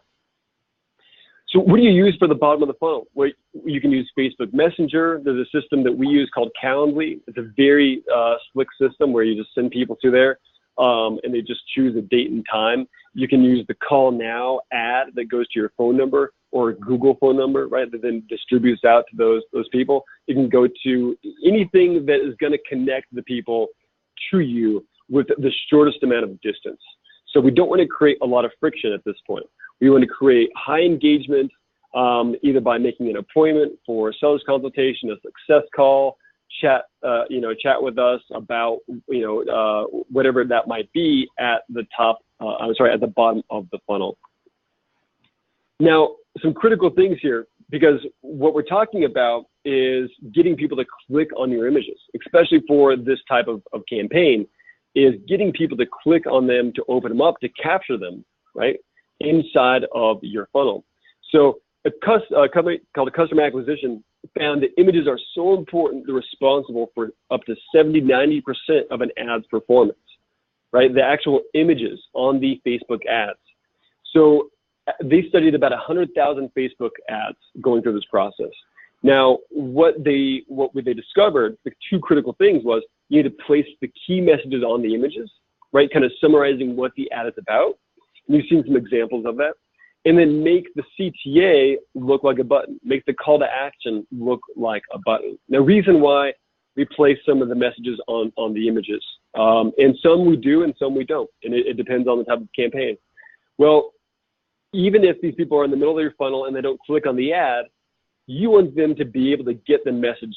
So what do you use for the bottom of the funnel? Well, you can use Facebook Messenger. There's a system that we use called Calendly. It's a very slick system where you just send people to there and they just choose a date and time. You can use the call now ad that goes to your phone number or Google phone number, right, that then distributes out to those people. You can go to anything that is going to connect the people to you with the shortest amount of distance. So we don't want to create a lot of friction at this point. We want to create high engagement, either by making an appointment for a seller's consultation, a success call, chat with us about, whatever that might be at the bottom of the funnel. Now, some critical things here. because what we're talking about is getting people to click on your images, especially for this type of campaign, is getting people to click on them, to open them up, to capture them, right, inside of your funnel. So a company called Customer Acquisition found that images are so important, they're responsible for up to 70–90% of an ad's performance, right? The actual images on the Facebook ads. So they studied about 100,000 Facebook ads going through this process. Now, what they discovered, the two critical things was you need to place the key messages on the images, right? Kind of summarizing what the ad is about. And you've seen some examples of that. And then make the CTA look like a button, make the call to action look like a button. Now, reason why we place some of the messages on the images, and some we do and some we don't, and it depends on the type of campaign. Well, even if these people are in the middle of your funnel and they don't click on the ad, you want them to be able to get the message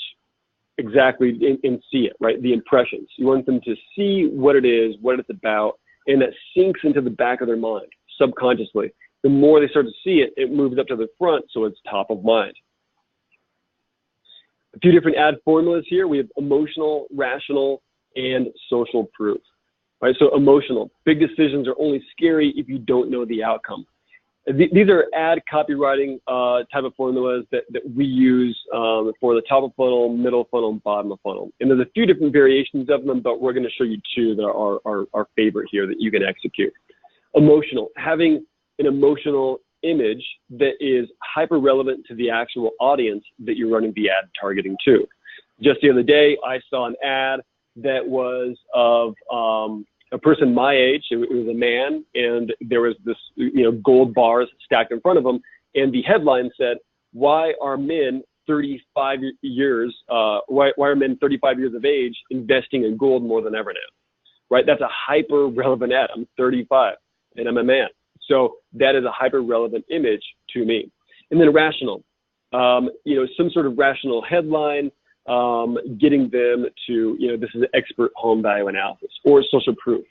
exactly and see it, right? The impressions. You want them to see what it is, what it's about, and that sinks into the back of their mind subconsciously. The more they start to see it, it moves up to the front, so it's top of mind. A few different ad formulas here. We have emotional, rational, and social proof. Right? So emotional. Big decisions are only scary if you don't know the outcome. These are ad copywriting type of formulas that we use for the top of funnel, middle funnel, and bottom of funnel. And there's a few different variations of them, but we're going to show you two that are our favorite here that you can execute. Emotional. Having an emotional image that is hyper relevant to the actual audience that you're running the ad targeting to. Just the other day, I saw an ad that was of a person my age. It was a man, and there was this, gold bars stacked in front of him, and the headline said, "Why are men 35 years? Why are men 35 years of age investing in gold more than ever now?" Right? That's a hyper relevant ad. I'm 35, and I'm a man. So that is a hyper relevant image to me. And then rational, some sort of rational headline, getting them to, this is an expert home value analysis, or social proof.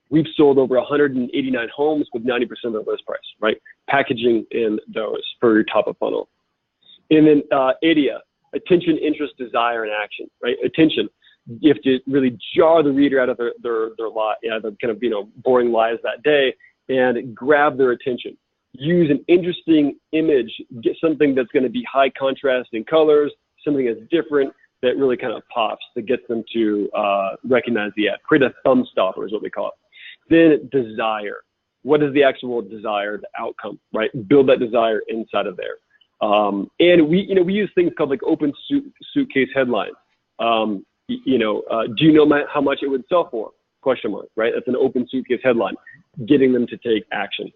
We've sold over 189 homes with 90% of the list price, right? Packaging in those for your top of funnel. And then ADIA, attention, interest, desire, and action, right? Attention. You have to really jar the reader out of their lie, the kind of, boring lies that day, and grab their attention. Use an interesting image, get something that's going to be high contrast in colors, something that's different that really kind of pops, that gets them to recognize the ad. Create a thumb stopper is what we call it. Then desire. What is the actual desired outcome, right? Build that desire inside of there. And we use things called like open suitcase headlines. Do you know how much it would sell for? Question mark, right? That's an open suitcase headline, getting them to take action.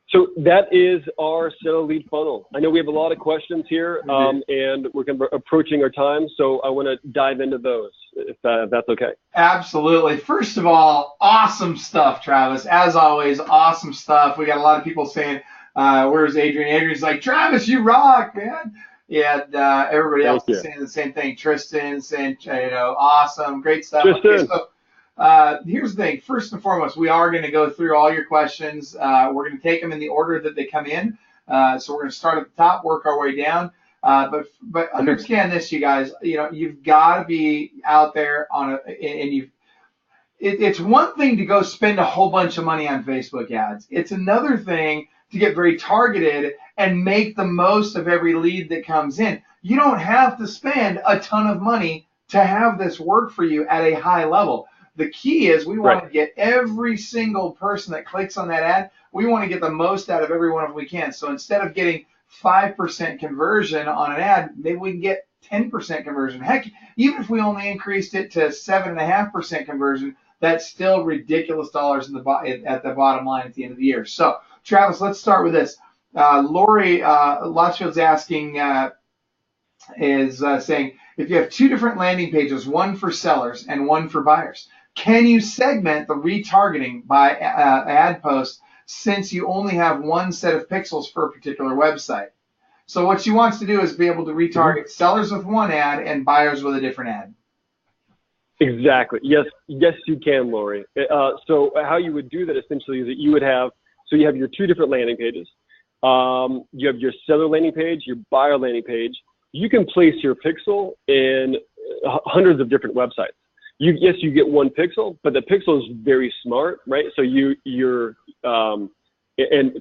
So that is our Sell Lead funnel. I know we have a lot of questions here, and we're approaching our time, so I want to dive into those, if that's okay. Absolutely. First of all, awesome stuff, Travis. As always, awesome stuff. We got a lot of people saying, where's Adrian? Adrian's like, Travis, you rock, man. Yeah, everybody else is saying the same thing. Tristan saying, awesome, great stuff. Tristan. Okay, so here's the thing. First and foremost, we are going to go through all your questions. We're going to take them in the order that they come in. So we're going to start at the top, work our way down. But understand this, you guys. You've got to be out there it's one thing to go spend a whole bunch of money on Facebook ads. It's another thing to get very targeted and make the most of every lead that comes in. You don't have to spend a ton of money to have this work for you at a high level. The key is we want to get every single person that clicks on that ad, we want to get the most out of every one of them we can. So instead of getting 5% conversion on an ad, maybe we can get 10% conversion. Heck, even if we only increased it to 7.5% conversion, that's still ridiculous dollars at the bottom line at the end of the year. So, Travis, let's start with this. Lori Lotchfield's asking, saying, if you have two different landing pages, one for sellers and one for buyers, can you segment the retargeting by ad post since you only have one set of pixels for a particular website? So what she wants to do is be able to retarget sellers with one ad and buyers with a different ad. Exactly. Yes, you can, Lori. So how you would do that essentially is that you would have, so you have your two different landing pages. You have your seller landing page, your buyer landing page. You can place your pixel in hundreds of different websites. Yes, you get one pixel, but the pixel is very smart, right? So and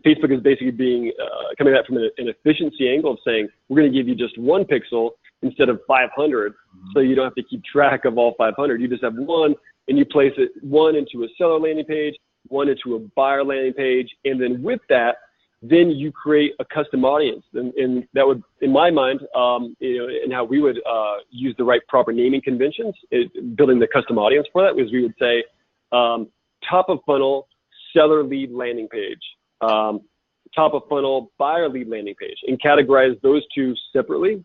Facebook is basically coming at it from an efficiency angle of saying, we're going to give you just one pixel instead of 500, so you don't have to keep track of all 500. You just have one, and you place one into a seller landing page, one into a buyer landing page, and then with that, then you create a custom audience. And that would, in my mind, and how we would use the right proper naming conventions, building the custom audience for that, was we would say top of funnel seller lead landing page, top of funnel buyer lead landing page, and categorize those two separately.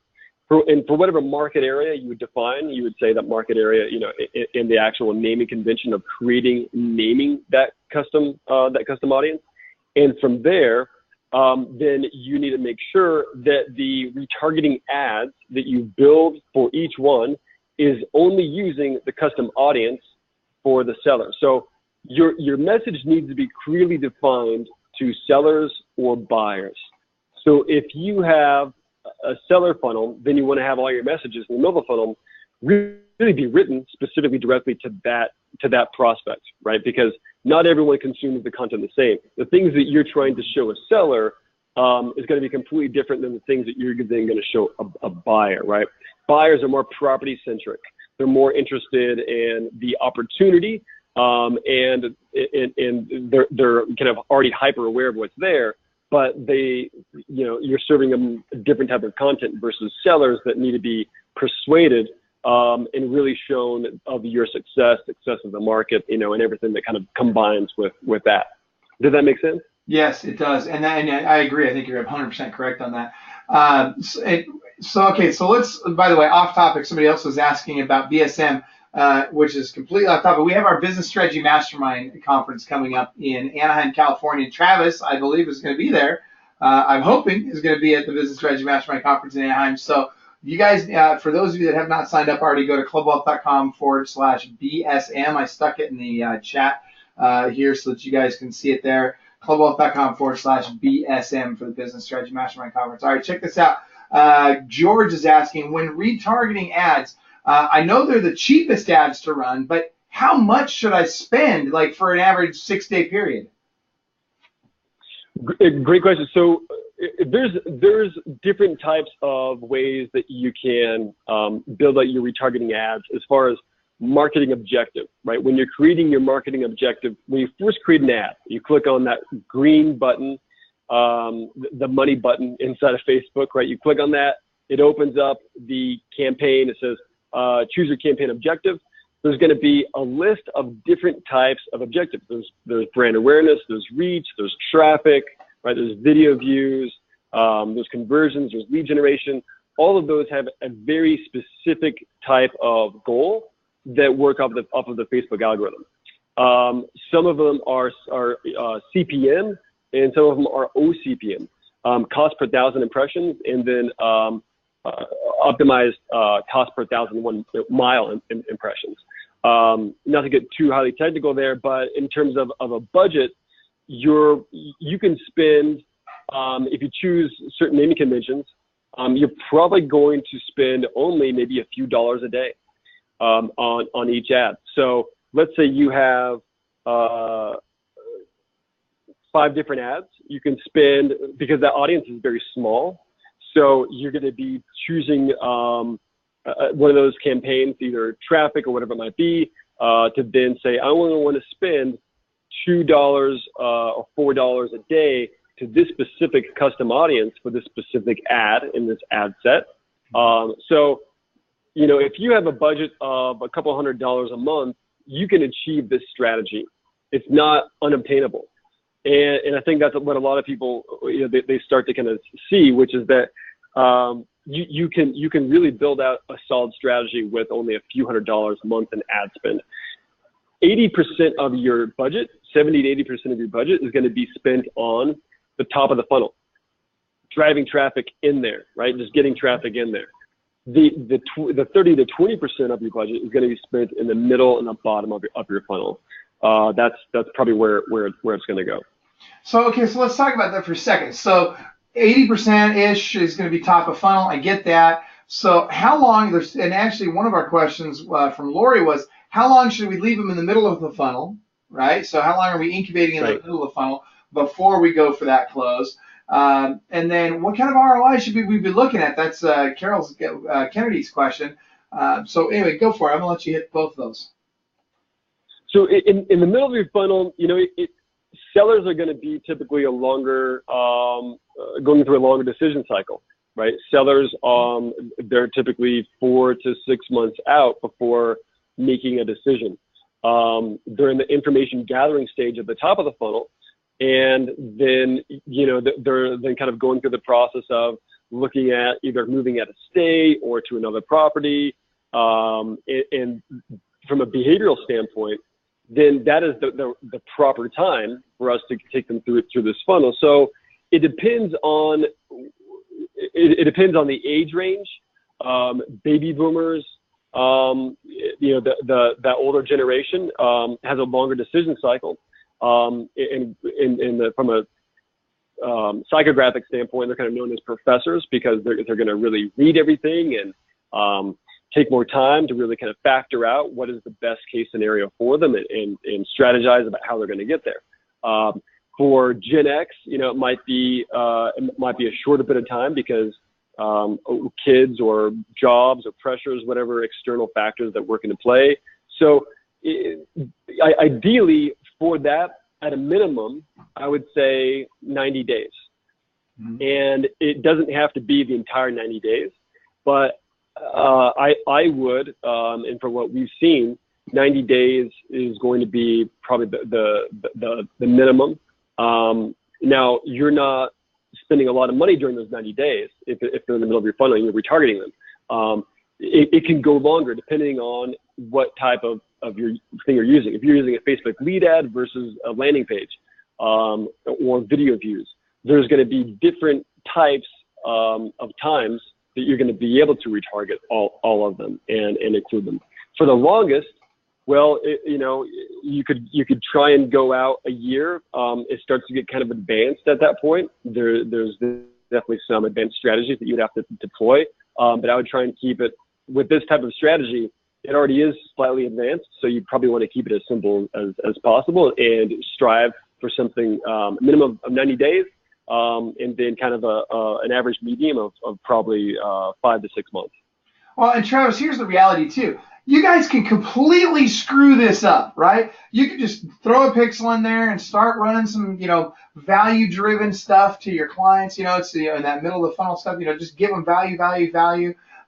And for whatever market area you would define, you would say that market area, in the actual naming convention of naming that custom audience. And from there, then you need to make sure that the retargeting ads that you build for each one is only using the custom audience for the seller. So your message needs to be clearly defined to sellers or buyers. So if you have a seller funnel, then you want to have all your messages in the middle of the funnel really be written specifically directly to that prospect, right? Because not everyone consumes the content the same. The things that you're trying to show a seller is going to be completely different than the things that you're then going to show a buyer, right? Buyers are more property centric. They're more interested in the opportunity, and they're kind of already hyper aware of what's there. But you're serving them a different type of content versus sellers that need to be persuaded and really shown of your success of the market, and everything that kind of combines with that. Does that make sense? Yes, it does. And I agree. I think you're 100% correct on that. So let's, by the way, off topic, somebody else was asking about BSM, which is completely off topic. We have our Business Strategy Mastermind conference coming up in Anaheim, California. Travis, I believe, is going to be there. I'm hoping is going to be at the Business Strategy Mastermind conference in Anaheim. So you guys, for those of you that have not signed up already, go to clubwealth.com/BSM. I stuck it in the chat here so that you guys can see it there. clubwealth.com/BSM for the Business Strategy Mastermind conference. All right, check this out. George is asking, when retargeting ads, I know they're the cheapest ads to run, but how much should I spend, like, for an average 6-day period? Great question. So there's different types of ways that you can build out your retargeting ads as far as marketing objective, right? When you're creating your marketing objective, when you first create an ad, you click on that green button, the money button inside of Facebook, right? You click on that, it opens up the campaign. It says, choose your campaign objective. There's going to be a list of different types of objectives. There's brand awareness, there's reach, there's traffic, right? There's video views, there's conversions, there's lead generation. All of those have a very specific type of goal that work off of the Facebook algorithm. Some of them are CPM, and some of them are OCPM, cost per 1,000 impressions, and then optimized cost per 1,001 mile impressions. Not to get too highly technical there, but in terms of a budget, you can spend, if you choose certain naming conventions, you're probably going to spend only maybe a few dollars a day on each ad. So let's say you have 5 different ads. You can spend, because that audience is very small, so you're going to be choosing one of those campaigns, either traffic or whatever it might be, to then say, I only want to spend $2 or $4 a day to this specific custom audience for this specific ad in this ad set. So, if you have a budget of a couple $100 a month, you can achieve this strategy. It's not unobtainable. And I think that's what a lot of people, they start to kind of see, which is that you can really build out a solid strategy with only a few $100s a month in ad spend. 80% of your budget, 70 to 80% of your budget is going to be spent on the top of the funnel, driving traffic in there, right? Just getting traffic in there. The 30 to 20% of your budget is going to be spent in the middle and the bottom of your funnel. That's probably where it's going to go. So, okay, so let's talk about that for a second. So 80%-ish is going to be top of funnel. I get that. So how long, and actually one of our questions from Lori was, how long should we leave them in the middle of the funnel, right? So how long are we incubating in the Right. middle of the funnel before we go for that close? And then what kind of ROI should we be looking at? That's Carol's Kennedy's question. So anyway, go for it. I'm going to let you hit both of those. So in the middle of your funnel, sellers are going to be typically a longer, going through a longer decision cycle, right? Sellers, they're typically 4 to 6 months out before making a decision. They're in the information gathering stage at the top of the funnel. And then, they're then kind of going through the process of looking at either moving out of state or to another property. And from a behavioral standpoint, then that is the proper time for us to take them through this funnel. So it depends on the age range. Baby boomers, that older generation has a longer decision cycle. From a psychographic standpoint, they're kind of known as professors because they're going to really read everything and take more time to really kind of factor out what is the best case scenario for them and strategize about how they're going to get there. For Gen X, it might be a shorter bit of time because kids or jobs or pressures, whatever external factors that work into play. So ideally for that, at a minimum, I would say 90 days. Mm-hmm. And it doesn't have to be the entire 90 days, but I would, and for what we've seen, 90 days is going to be probably the minimum. Now, you're not spending a lot of money during those 90 days if they're in the middle of your funnel and you're retargeting them. It can go longer depending on what type of your thing you're using. If you're using a Facebook lead ad versus a landing page or video views, there's going to be different types of times that you're going to be able to retarget all of them and include them. For the longest, well, you could try and go out a year. It starts to get kind of advanced at that point. There's definitely some advanced strategies that you'd have to deploy, but I would try and keep it with this type of strategy. It already is slightly advanced, so you probably want to keep it as simple as possible and strive for something minimum of 90 days. And then kind of an average medium of probably 5 to 6 months. Well, and Travis, here's the reality too. You guys can completely screw this up, right? You can just throw a pixel in there and start running some, value-driven stuff to your clients. It's in that middle of the funnel stuff. Just give them value,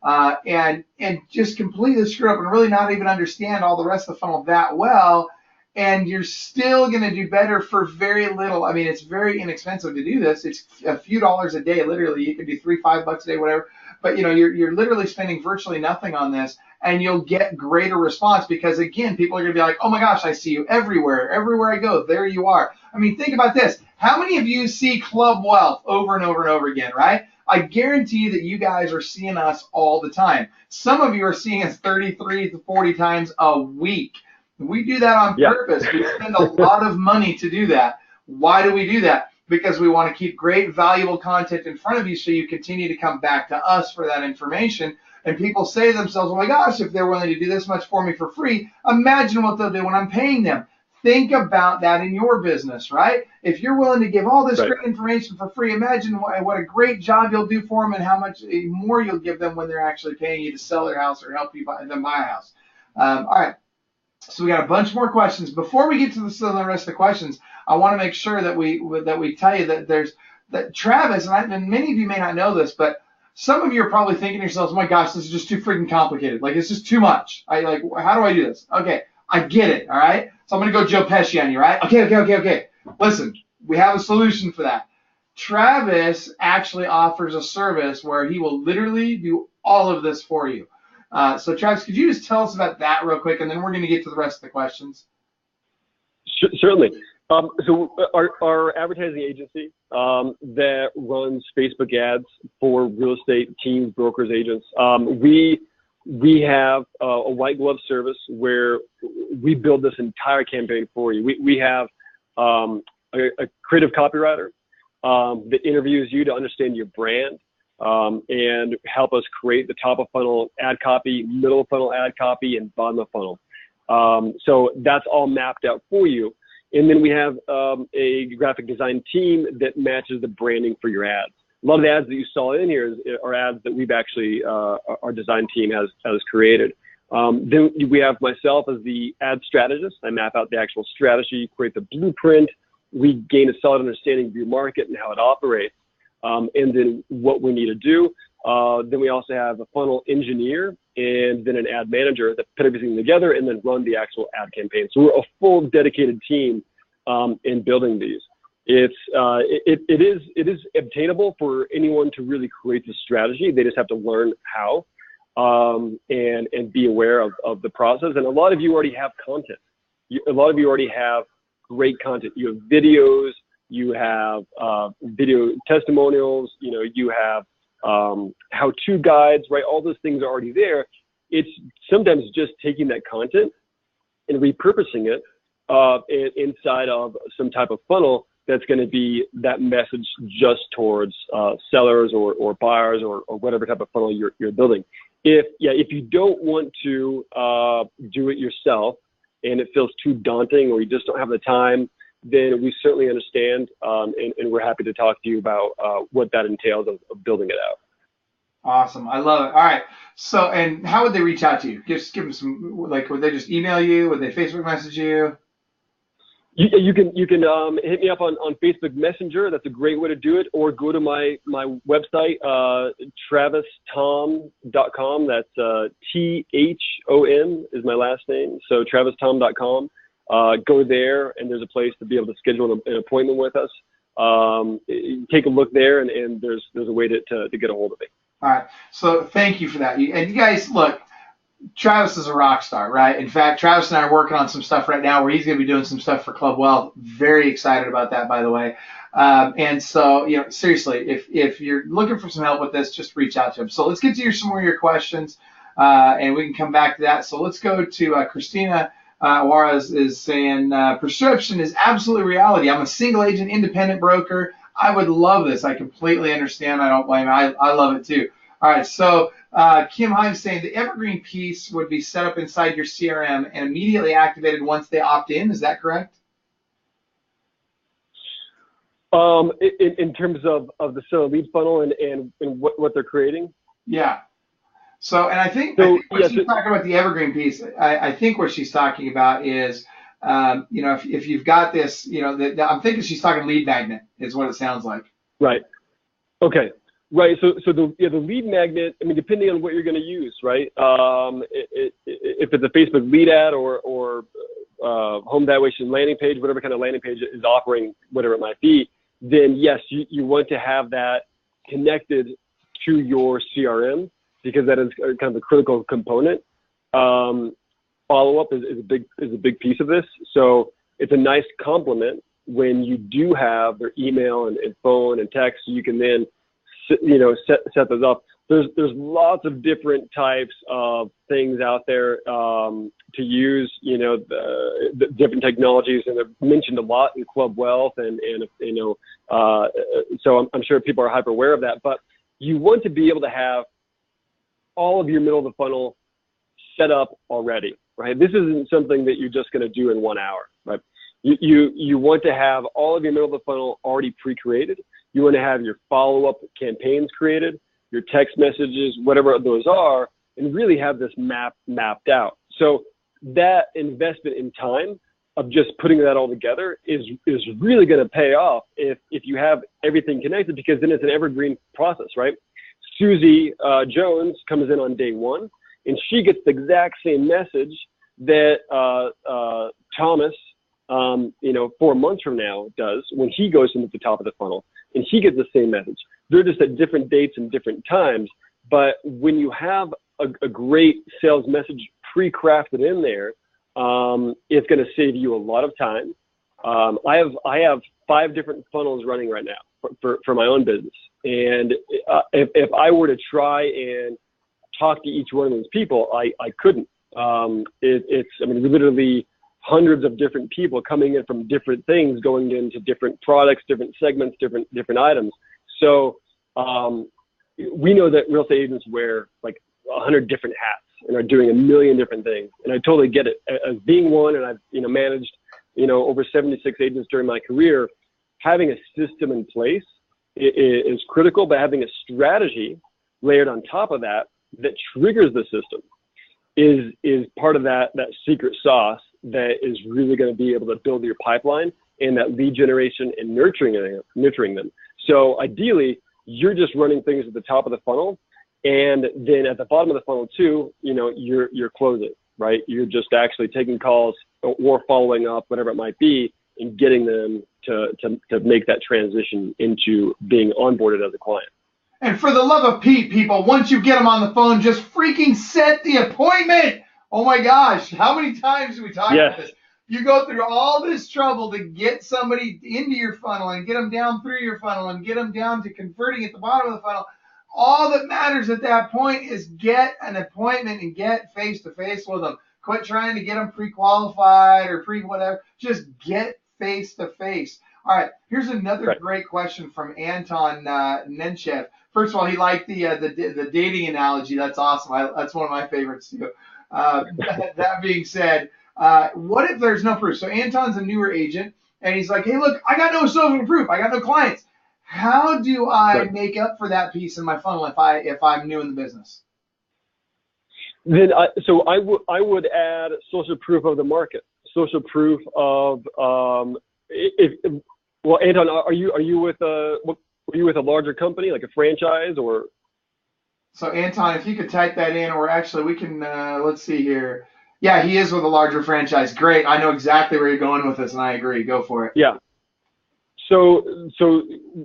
and just completely screw up and really not even understand all the rest of the funnel that well. And you're still going to do better for very little. I mean, it's very inexpensive to do this. It's a few dollars a day, literally. You can do $3-5 a day, whatever. But you're literally spending virtually nothing on this, and you'll get greater response because again, people are going to be like, oh my gosh, I see you everywhere. Everywhere I go, there you are. I mean, think about this. How many of you see Club Wealth over and over and over again, right? I guarantee you that you guys are seeing us all the time. Some of you are seeing us 33 to 40 times a week. We do that on purpose. We spend a lot of money to do that. Why do we do that? Because we want to keep great, valuable content in front of you so you continue to come back to us for that information. And people say to themselves, oh my gosh, if they're willing to do this much for me for free, imagine what they'll do when I'm paying them. Think about that in your business, right? If you're willing to give all this great information for free, imagine what a great job you'll do for them and how much more you'll give them when they're actually paying you to sell their house or help you buy a house. All right. So we got a bunch more questions. Before we get to the rest of the questions, I want to make sure that we tell you that Travis, and many of you may not know this, but some of you are probably thinking to yourselves, oh my gosh, this is just too freaking complicated. Like, it's just too much. How do I do this? Okay, I get it, all right? So I'm going to go Joe Pesci on you, right? Okay. Listen, we have a solution for that. Travis actually offers a service where he will literally do all of this for you. So Travis, could you just tell us about that real quick, and then we're going to get to the rest of the questions. Certainly. So our advertising agency that runs Facebook ads for real estate teams, brokers, agents, we have a white glove service where we build this entire campaign for you. We have a a creative copywriter that interviews you to understand your brand and help us create the top of funnel ad copy, middle of funnel ad copy, and bottom of funnel. So that's all mapped out for you. And then we have a graphic design team that matches the branding for your ads. A lot of the ads that you saw in here are ads that we've actually, our design team has created. Then we have myself as the ad strategist. I map out the actual strategy, create the blueprint. We gain a solid understanding of your market and how it operates, and then what we need to do. Then we also have a funnel engineer and then an ad manager that put everything together and then run the actual ad campaign. So we're a full dedicated team in building these. It is obtainable for anyone to really create the strategy. They just have to learn how and be aware of the process. And a lot of you already have content. A lot of you already have great content. You have videos, you have video testimonials, you have how-to guides, right? All those things are already there. It's sometimes just taking that content and repurposing it inside of some type of funnel that's going to be that message just towards sellers or buyers or whatever type of funnel you're building. If you don't want to do it yourself and it feels too daunting or you just don't have the time, then we certainly understand and we're happy to talk to you about what that entails of building it out. Awesome. I love it. All right. So, and how would they reach out to you? Just give them some, would they just email you? Would they Facebook message you? You can hit me up on Facebook Messenger. That's a great way to do it. Or go to my website, travisthom.com. That's THOM is my last name. So travisthom.com. Go there, and there's a place to be able to schedule an appointment with us. Take a look there, and there's a way to get a hold of me. All right. So thank you for that. And you guys, look, Travis is a rock star, right? In fact, Travis and I are working on some stuff right now where he's going to be doing some stuff for Club Wealth. Very excited about that, by the way. And so, seriously, if you're looking for some help with this, just reach out to him. So let's get to some more of your questions, and we can come back to that. So let's go to Christina Juarez is saying, perception is absolutely reality. I'm a single agent independent broker. I would love this. I completely understand. I don't blame it. I love it too. All right. So Kim Himes saying the evergreen piece would be set up inside your CRM and immediately activated once they opt in. Is that correct? In terms of the seller lead funnel and what they're creating? Yeah. So, and I think she's talking about the evergreen piece. I think what she's talking about is, if you've got this, I'm thinking she's talking lead magnet is what it sounds like. Right. Okay. Right. So the lead magnet, I mean, depending on what you're going to use, right? If it's a Facebook lead ad or home evaluation landing page, whatever kind of landing page is offering, whatever it might be, then yes, you want to have that connected to your CRM because that is kind of a critical component. Follow-up is a big piece of this. So it's a nice complement when you do have their email and phone and text. So you can then set those up. There's lots of different types of things out there to use. The different technologies, and they're mentioned a lot in Club Wealth, and so I'm sure people are hyper aware of that. But you want to be able to have all of your middle of the funnel set up already, right? This isn't something that you're just going to do in 1 hour, right? You want to have all of your middle of the funnel already pre-created. You want to have your follow-up campaigns created, your text messages, whatever those are, and really have this mapped out. So that investment in time of just putting that all together is really going to pay off if you have everything connected, because then it's an evergreen process, right? Susie Jones comes in on day one, and she gets the exact same message that Thomas, 4 months from now does when he goes into the top of the funnel, and he gets the same message. They're just at different dates and different times. But when you have a great sales message pre-crafted in there, it's going to save you a lot of time. I have 5 different funnels running right now for my own business. And if I were to try and talk to each one of those people, I couldn't. We literally hundreds of different people coming in from different things, going into different products, different segments, different items. So we know that real estate agents wear like 100 different hats and are doing a million different things. And I totally get it. As being one, and I've managed over 76 agents during my career, having a system in place is critical, but having a strategy layered on top of that triggers the system is part of that secret sauce that is really going to be able to build your pipeline and that lead generation and nurturing them. So ideally, you're just running things at the top of the funnel, and then at the bottom of the funnel too, you're closing, right? You're just actually taking calls or following up, whatever it might be, and getting them to make that transition into being onboarded as a client. And for the love of Pete, people, once you get them on the phone, just freaking set the appointment. Oh my gosh, how many times do we talk about this? You go through all this trouble to get somebody into your funnel and get them down through your funnel and get them down to converting at the bottom of the funnel. All that matters at that point is get an appointment and get face-to-face with them. Quit trying to get them pre-qualified or pre-whatever. Just get face-to-face. All right, here's another great question from Anton Nenchev. First of all, he liked the dating analogy. That's awesome. That's one of my favorites too. That being said, what if there's no proof? So Anton's a newer agent, and he's like, hey, look, I got no social proof. I got no clients. How do I make up for that piece in my funnel if I'm new in the business? Then I would add social proof of the market, social proof of well, Anton, are you with a larger company like a franchise or? So Anton, if you could type that in, or actually we can let's see here. Yeah, he is with a larger franchise. Great. I know exactly where you're going with this, and I agree. Go for it. Yeah. So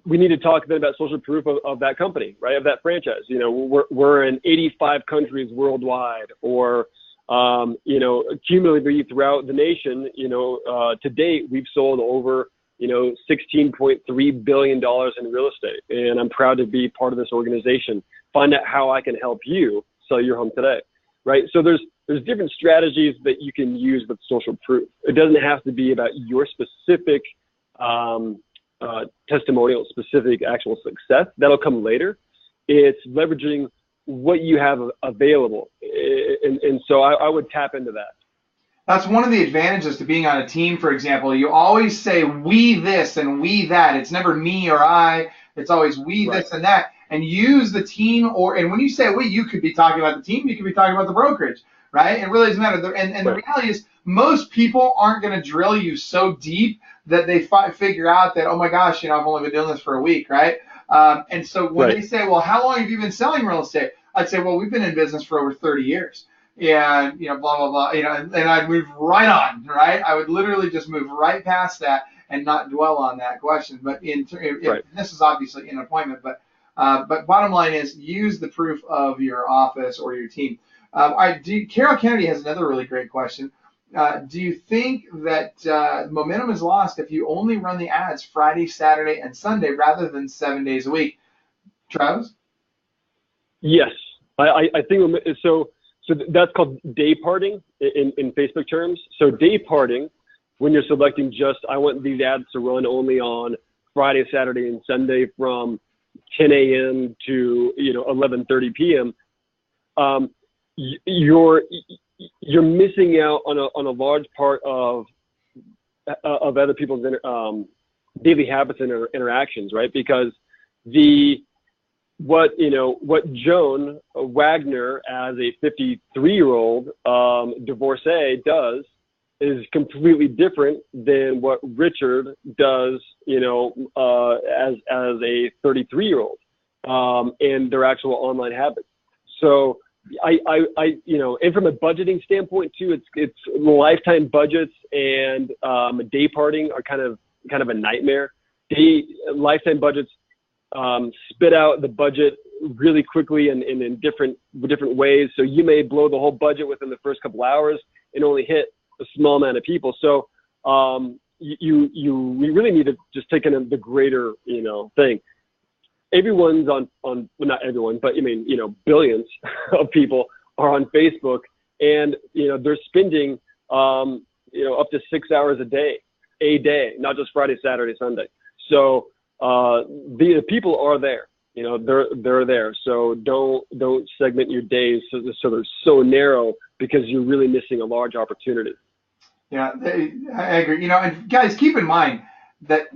we need to talk then about social proof of that company, right? Of that franchise. We're in 85 countries worldwide, or cumulatively throughout the nation. To date, we've sold over $16.3 billion in real estate, and I'm proud to be part of this organization. Find out how I can help you sell your home today, right? So there's different strategies that you can use with social proof. It doesn't have to be about your specific testimonial, specific actual success. That'll come later. It's leveraging what you have available, and so I would tap into that. That's one of the advantages to being on a team, for example. You always say we this and we that. It's never me or I. It's always we this and that. And use the team, and when you say we, you could be talking about the team, you could be talking about the brokerage, right? It really doesn't matter. And the reality is most people aren't going to drill you so deep that they figure out that, oh my gosh, I've only been doing this for a week, right? And so when they say, well, how long have you been selling real estate? I'd say, well, we've been in business for over 30 years. And, blah, blah, blah, and I'd move right on, right? I would literally just move right past that and not dwell on that question. But this is obviously an appointment, but bottom line is use the proof of your office or your team. Carol Kennedy has another really great question. Do you think that momentum is lost if you only run the ads Friday, Saturday, and Sunday rather than 7 days a week? Travis? Yes, I think so. So that's called day parting in Facebook terms. So day parting, when you're selecting I want these ads to run only on Friday, Saturday, and Sunday from 10 a.m. to 11:30 p.m. You're missing out on a large part of other people's daily habits and interactions, right? Because what Joan Wagner as a 53-year-old divorcee does is completely different than what Richard does, as a 33-year-old, and their actual online habits. So and from a budgeting standpoint too, it's lifetime budgets and day parting are kind of a nightmare. Lifetime budgets spit out the budget really quickly and in different ways. So you may blow the whole budget within the first couple hours and only hit a small amount of people. So we really need to just take in the greater thing. Everyone's on well, not everyone, but billions of people are on Facebook, and they're spending up to 6 hours a day, not just Friday, Saturday, Sunday. So the people are there. They're there. So don't segment your days so they're so narrow, because you're really missing a large opportunity. Yeah, I agree. And guys, keep in mind that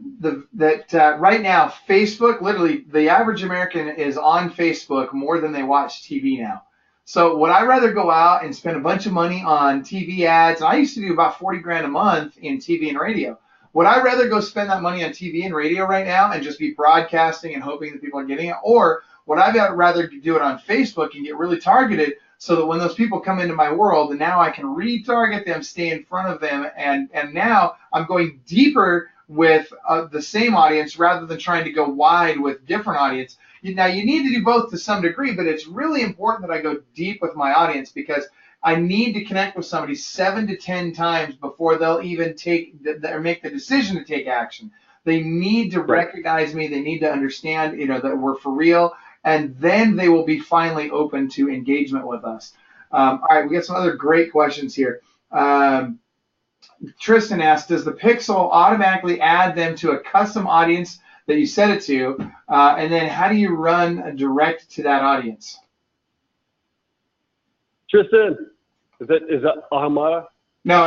right now, Facebook, literally, the average American is on Facebook more than they watch TV now. So would I rather go out and spend a bunch of money on TV ads? And I used to do about 40 grand a month in TV and radio. Would I rather go spend that money on TV and radio right now and just be broadcasting and hoping that people are getting it? Or would I rather do it on Facebook and get really targeted, so that when those people come into my world, and now I can retarget them, stay in front of them, and now I'm going deeper with the same audience rather than trying to go wide with different audience. Now, you need to do both to some degree, but it's really important that I go deep with my audience, because I need to connect with somebody 7 to 10 times before they'll even or make the decision to take action. They need to recognize me. They need to understand, that we're for real, and then they will be finally open to engagement with us. All right, we got some other great questions here. Tristan asked, does the Pixel automatically add them to a custom audience that you set it to? And then how do you run a direct to that audience? Tristan, is that Ahamada? No,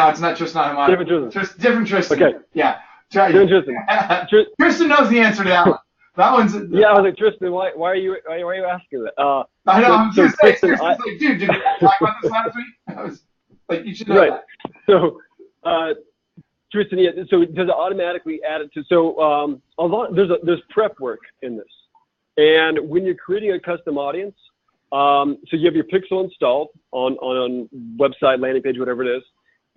it's not Tristan Ahamada. Different Tristan. Different Tristan. Okay. Yeah. Different Tristan. Tristan knows the answer to that one. That one's. Yeah, I was like, Tristan, why are you asking that? I know. I'm just saying. Tristan's like, dude, did we talk about this last week? I was like, you should know that. So, Tristan, yeah. So does it automatically add it to? So there's prep work in this, and when you're creating a custom audience, so you have your Pixel installed on website, landing page, whatever it is,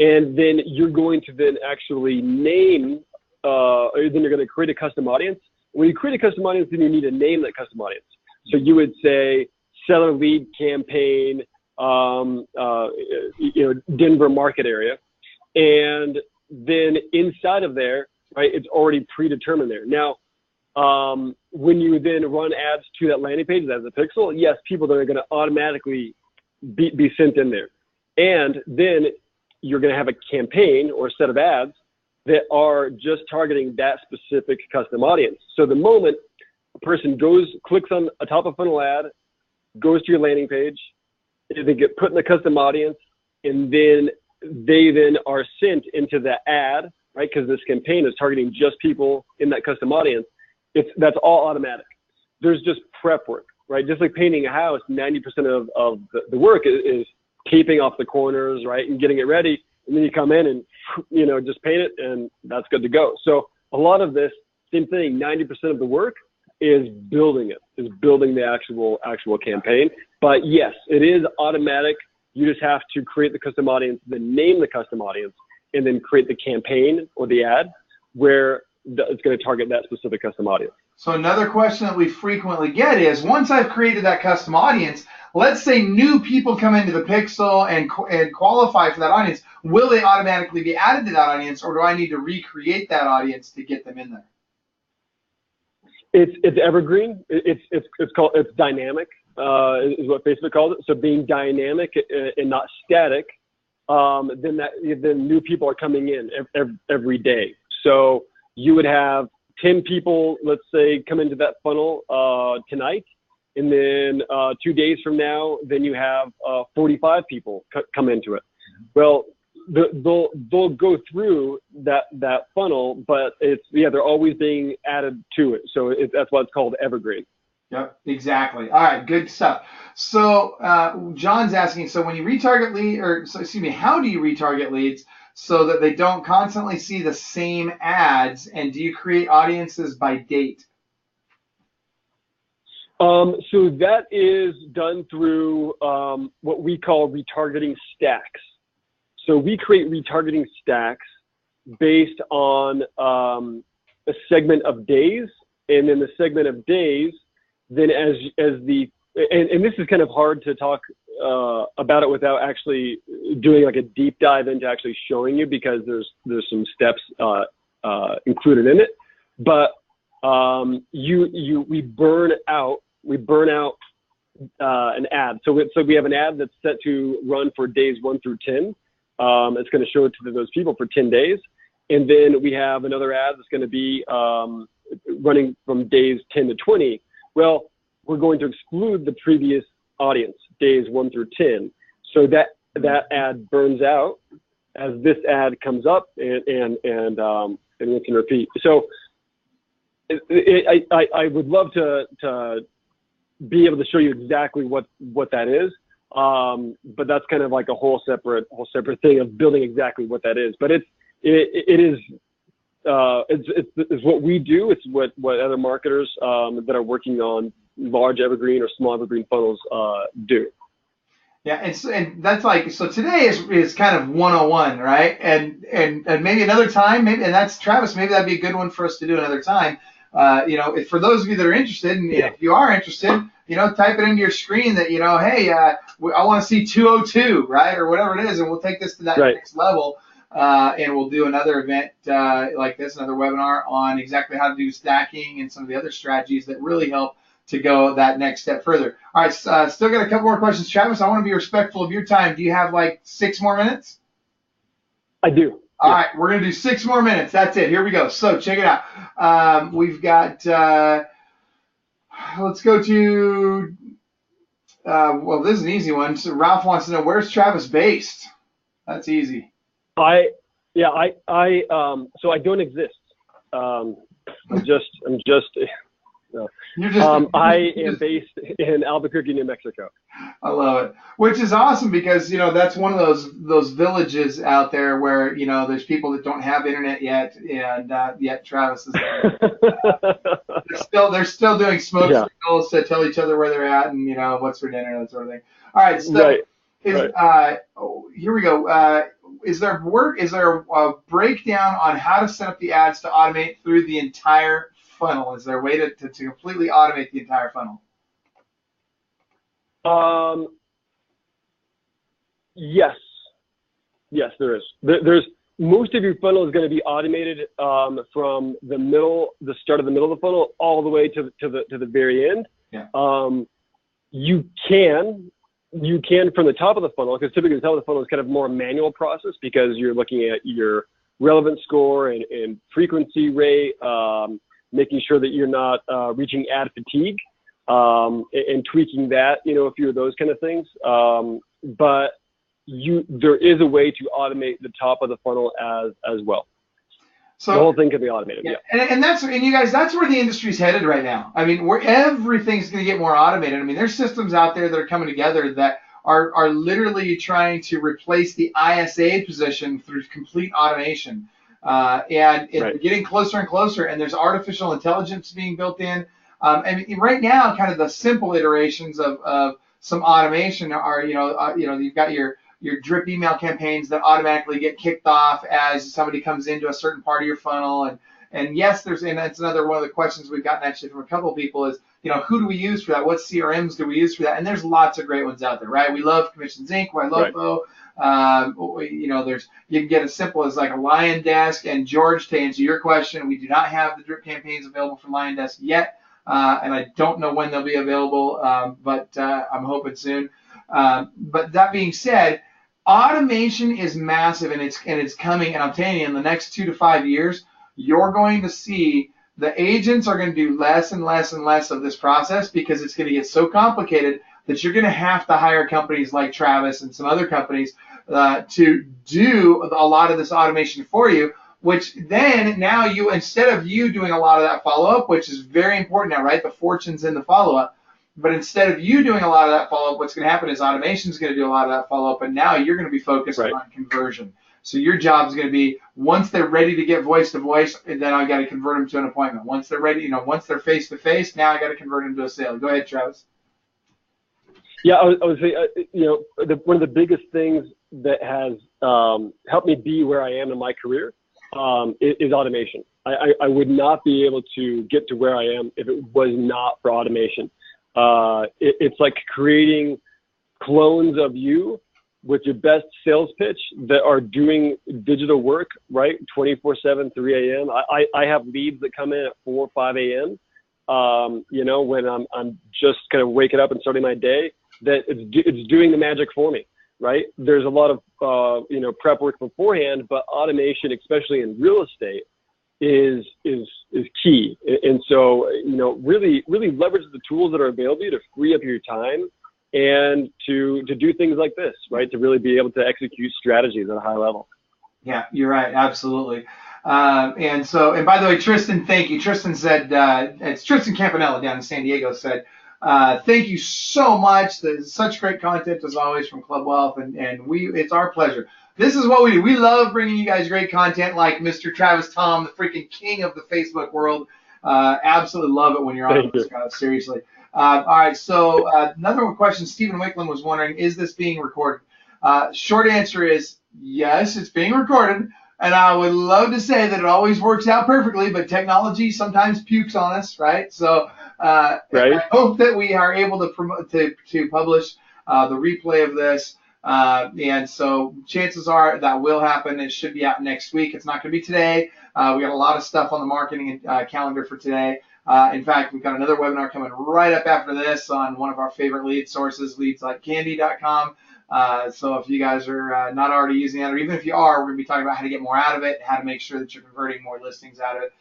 and then you're going to then actually name, or then you're going to create a custom audience. When you create a custom audience, then you need to name that custom audience. So you would say seller lead campaign, Denver market area, and then inside of there, right, it's already predetermined there. Now, when you then run ads to that landing page as a Pixel, yes, people are going to automatically be sent in there. And then you're going to have a campaign or a set of ads that are just targeting that specific custom audience. So the moment a person clicks on a top of funnel ad, goes to your landing page, they get put in the custom audience, and then they then are sent into the ad, right? Because this campaign is targeting just people in that custom audience. That's all automatic. There's just prep work, right? Just like painting a house, 90% of the work is taping off the corners, right, and getting it ready. And then you come in and, just paint it, and that's good to go. So a lot of this, same thing, 90% of the work is building the actual campaign. But yes, it is automatic. You just have to create the custom audience, then name the custom audience, and then create the campaign or the ad where it's going to target that specific custom audience. So another question that we frequently get is, once I've created that custom audience, let's say new people come into the Pixel and qualify for that audience, will they automatically be added to that audience, or do I need to recreate that audience to get them in there? It's evergreen. It's dynamic, is what Facebook calls it. So being dynamic and not static, then new people are coming in every day. So you would have 10 people, let's say, come into that funnel tonight, and then 2 days from now, then you have 45 people come into it. Well, they'll go through that funnel, but they're always being added to it. So that's why it's called evergreen. Yep, exactly. All right, good stuff. So John's asking, so when you retarget how do you retarget leads so that they don't constantly see the same ads, and do you create audiences by date? So that is done through what we call retargeting stacks. So we create retargeting stacks based on a segment of days, and then the segment of days, then as this is kind of hard to talk about it without actually doing like a deep dive into actually showing you, because there's some steps included in it. But we burn out an ad. So we have an ad that's set to run for days 1 through 10. It's going to show it to those people for 10 days. And then we have another ad that's going to be running from days 10 to 20. Well, we're going to exclude the previous audience, days 1 through 10. So that ad burns out as this ad comes up and rinse and repeat. So I would love to be able to show you exactly what that is. But that's kind of like a whole separate thing of building exactly what that is. But it's what we do. It's what other marketers that are working on large evergreen or small evergreen funnels do. Yeah, and that's like, so today is kind of 101, right? And maybe another time, maybe, and that's Travis, maybe that'd be a good one for us to do another time. For those of you that are interested, and if you are interested, type it into your screen that, hey, I want to see 202, right? Or whatever it is, and we'll take this to that next level. And we'll do another event like this, another webinar on exactly how to do stacking and some of the other strategies that really help to go that next step further. All right, still got a couple more questions. Travis, I want to be respectful of your time. Do you have like 6 more minutes? I do. All right, we're going to do 6 more minutes. That's it. Here we go. So check it out. We've got, let's go to, well, this is an easy one. So Ralph wants to know, where's Travis based? That's easy. So I don't exist. I am based in Albuquerque, New Mexico. I love it, which is awesome because that's one of those villages out there where there's people that don't have internet yet, and yet Travis is they're still doing smoke signals to tell each other where they're at and what's for dinner, that sort of thing. All right, so here we go. Is there a breakdown on how to set up the ads to automate through the entire funnel? Is there a way to completely automate the entire funnel? Yes, there is. There's most of your funnel is going to be automated from the start of the middle of the funnel all the way to the very end. Yeah. You can from the top of the funnel, because typically the top of the funnel is kind of more a manual process because you're looking at your relevance score and frequency rate, making sure that you're not reaching ad fatigue, and tweaking that, a few of those kind of things. But there is a way to automate the top of the funnel as well. So the whole thing can be automated. Yeah. And you guys, that's where the industry's headed right now. I mean, where everything's going to get more automated. I mean, there's systems out there that are coming together that are literally trying to replace the ISA position through complete automation. And it's getting closer and closer, and there's artificial intelligence being built in. Right now, kind of the simple iterations of some automation are, you've got your drip email campaigns that automatically get kicked off as somebody comes into a certain part of your funnel. And yes, and that's another one of the questions we've gotten actually from a couple of people is, who do we use for that? What CRMs do we use for that? And there's lots of great ones out there, right? We love Commissions Inc. I love Bo. You can get as simple as like a Lion Desk. And George, to answer your question, we do not have the drip campaigns available from Lion Desk yet. And I don't know when they'll be available, but I'm hoping soon. But that being said, automation is massive, and it's coming. And I'm telling you, in the next 2 to 5 years, you're going to see the agents are going to do less and less and less of this process because it's going to get so complicated that you're going to have to hire companies like Travis and some other companies to do a lot of this automation for you. Which then now instead of you doing a lot of that follow-up, which is very important now, right? The fortune's in the follow-up. But instead of you doing a lot of that follow-up, what's going to happen is automation is going to do a lot of that follow-up, and now you're going to be focused on conversion. So your job is going to be, once they're ready to get voice-to-voice, and then I got to convert them to an appointment. Once they're ready, once they're face-to-face, now I got to convert them to a sale. Go ahead, Travis. Yeah, I would say, one of the biggest things that has helped me be where I am in my career is automation. I would not be able to get to where I am if it was not for automation. It's like creating clones of you with your best sales pitch that are doing digital work, right? 24/7, 3 a.m. I have leads that come in at 4 or 5 a.m. When I'm just kind of waking up and starting my day, that it's doing the magic for me, right? There's a lot of prep work beforehand, but automation, especially in real estate, is key. And so really leverage the tools that are available to free up your time and to do things like this, right? To really be able to execute strategies at a high level. Yeah, you're right. Absolutely. And by the way, Tristan, thank you. Tristan said, it's Tristan Campanella down in San Diego said, thank you so much. There's such great content as always from Club Wealth, and it's our pleasure. This is what we do. We love bringing you guys great content like Mr. Travis Thom, the freaking king of the Facebook world. Absolutely love it when you're on this, guys. Seriously. All right. So another one question. Stephen Wickland was wondering, is this being recorded? Short answer is yes, it's being recorded. And I would love to say that it always works out perfectly, but technology sometimes pukes on us, right? So right. I hope that we are able to promote to publish the replay of this. And so chances are that will happen. It should be out next week. It's not going to be today. We got a lot of stuff on the marketing calendar for today. In fact, we've got another webinar coming right up after this on one of our favorite lead sources, leadslikecandy.com. So if you guys are not already using that, or even if you are, we're going to be talking about how to get more out of it, how to make sure that you're converting more listings out of it.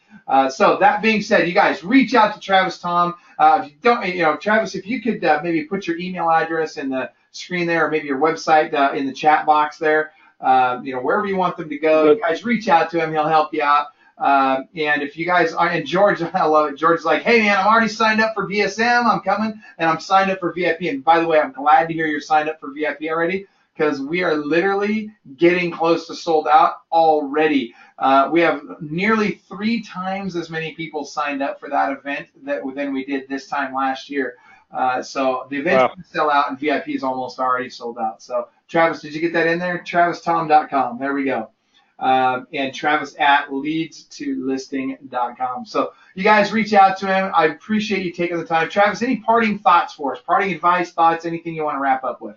So that being said, you guys reach out to Travis Thom. If you don't, Travis, if you could maybe put your email address in the screen there, or maybe your website in the chat box there, wherever you want them to go, you guys reach out to him. He'll help you out. And if you guys are, and George, I love it. George's like, hey man, I'm already signed up for VSM. I'm coming, and I'm signed up for VIP. And by the way, I'm glad to hear you're signed up for VIP already, because we are literally getting close to sold out already. We have nearly 3 times as many people signed up for that event than we did this time last year. So the event's going to sell out, and VIP is almost already sold out. So Travis, did you get that in there? TravisThom.com. There we go. And Travis at leadstolisting.com. So you guys reach out to him. I appreciate you taking the time. Travis, any parting thoughts for us? Parting advice, thoughts, anything you want to wrap up with?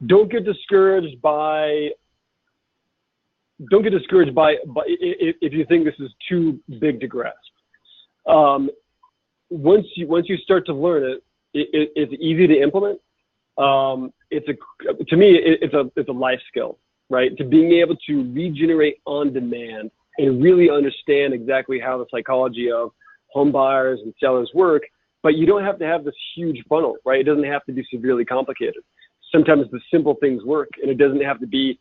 Don't get discouraged by if you think this is too big to grasp. Once you start to learn it, it's easy to implement. To me, it's a life skill. Right, to being able to regenerate on demand and really understand exactly how the psychology of home buyers and sellers work, but you don't have to have this huge funnel, right? It doesn't have to be severely complicated. Sometimes the simple things work, and it doesn't have to be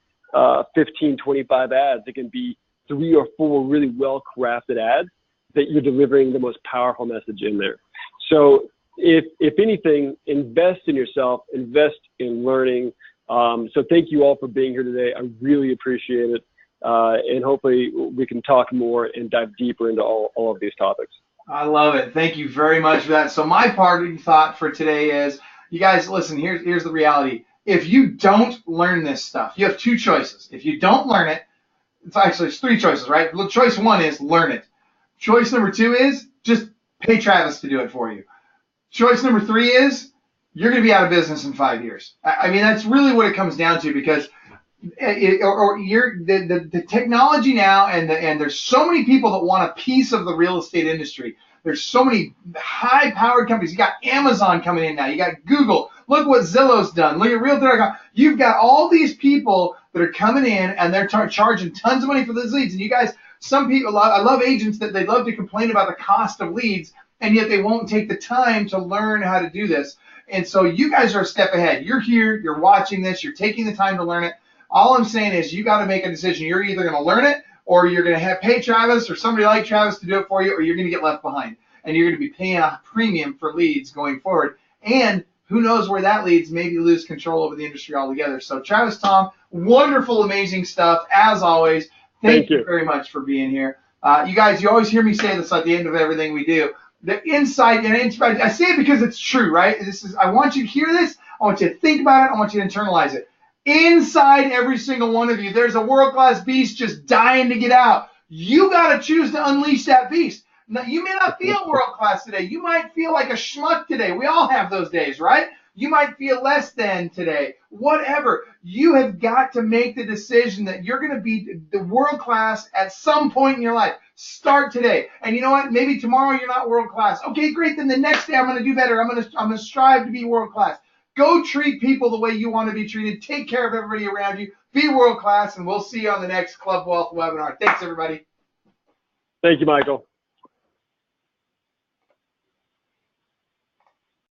15, 25 ads. It can be 3 or 4 really well-crafted ads that you're delivering the most powerful message in there. So if anything, invest in yourself, invest in learning. So thank you all for being here today. I really appreciate it. And hopefully we can talk more and dive deeper into all of these topics. I love it. Thank you very much for that. So my parting thought for today is, you guys, listen, here's the reality. If you don't learn this stuff, you have 2 choices. If you don't learn it, it's 3 choices, right? Choice 1 is learn it. Choice number 2 is just pay Travis to do it for you. Choice number 3 is you're going to be out of business in 5 years. I mean, that's really what it comes down to, because the technology now, and there's so many people that want a piece of the real estate industry. There's so many high-powered companies. You got Amazon coming in now. You got Google. Look what Zillow's done. Look at Realtor.com. You've got all these people that are coming in, and they're charging tons of money for those leads. And you guys, some people, I love agents that they love to complain about the cost of leads, and yet they won't take the time to learn how to do this. And so you guys are a step ahead. You're here, you're watching this, you're taking the time to learn it. All I'm saying is you got to make a decision. You're either going to learn it, or you're going to pay Travis or somebody like Travis to do it for you, or you're going to get left behind. And you're going to be paying a premium for leads going forward. And who knows where that leads? Maybe you lose control over the industry altogether. So Travis Thom, wonderful, amazing stuff. As always, thank you very much for being here. You guys, you always hear me say this at the end of everything we do. The insight, and I say it because it's true, right? I want you to hear this. I want you to think about it. I want you to internalize it. Inside every single one of you, there's a world-class beast just dying to get out. You got to choose to unleash that beast. Now, you may not feel world-class today. You might feel like a schmuck today. We all have those days, right? You might feel less than today. Whatever. You have got to make the decision that you're going to be the world-class at some point in your life. Start today. And you know what? Maybe tomorrow you're not world-class. Okay, great. Then the next day I'm going to do better. I'm going to strive to be world-class. Go treat people the way you want to be treated. Take care of everybody around you. Be world class, and we'll see you on the next Club Wealth webinar. Thanks, everybody. Thank you, Michael.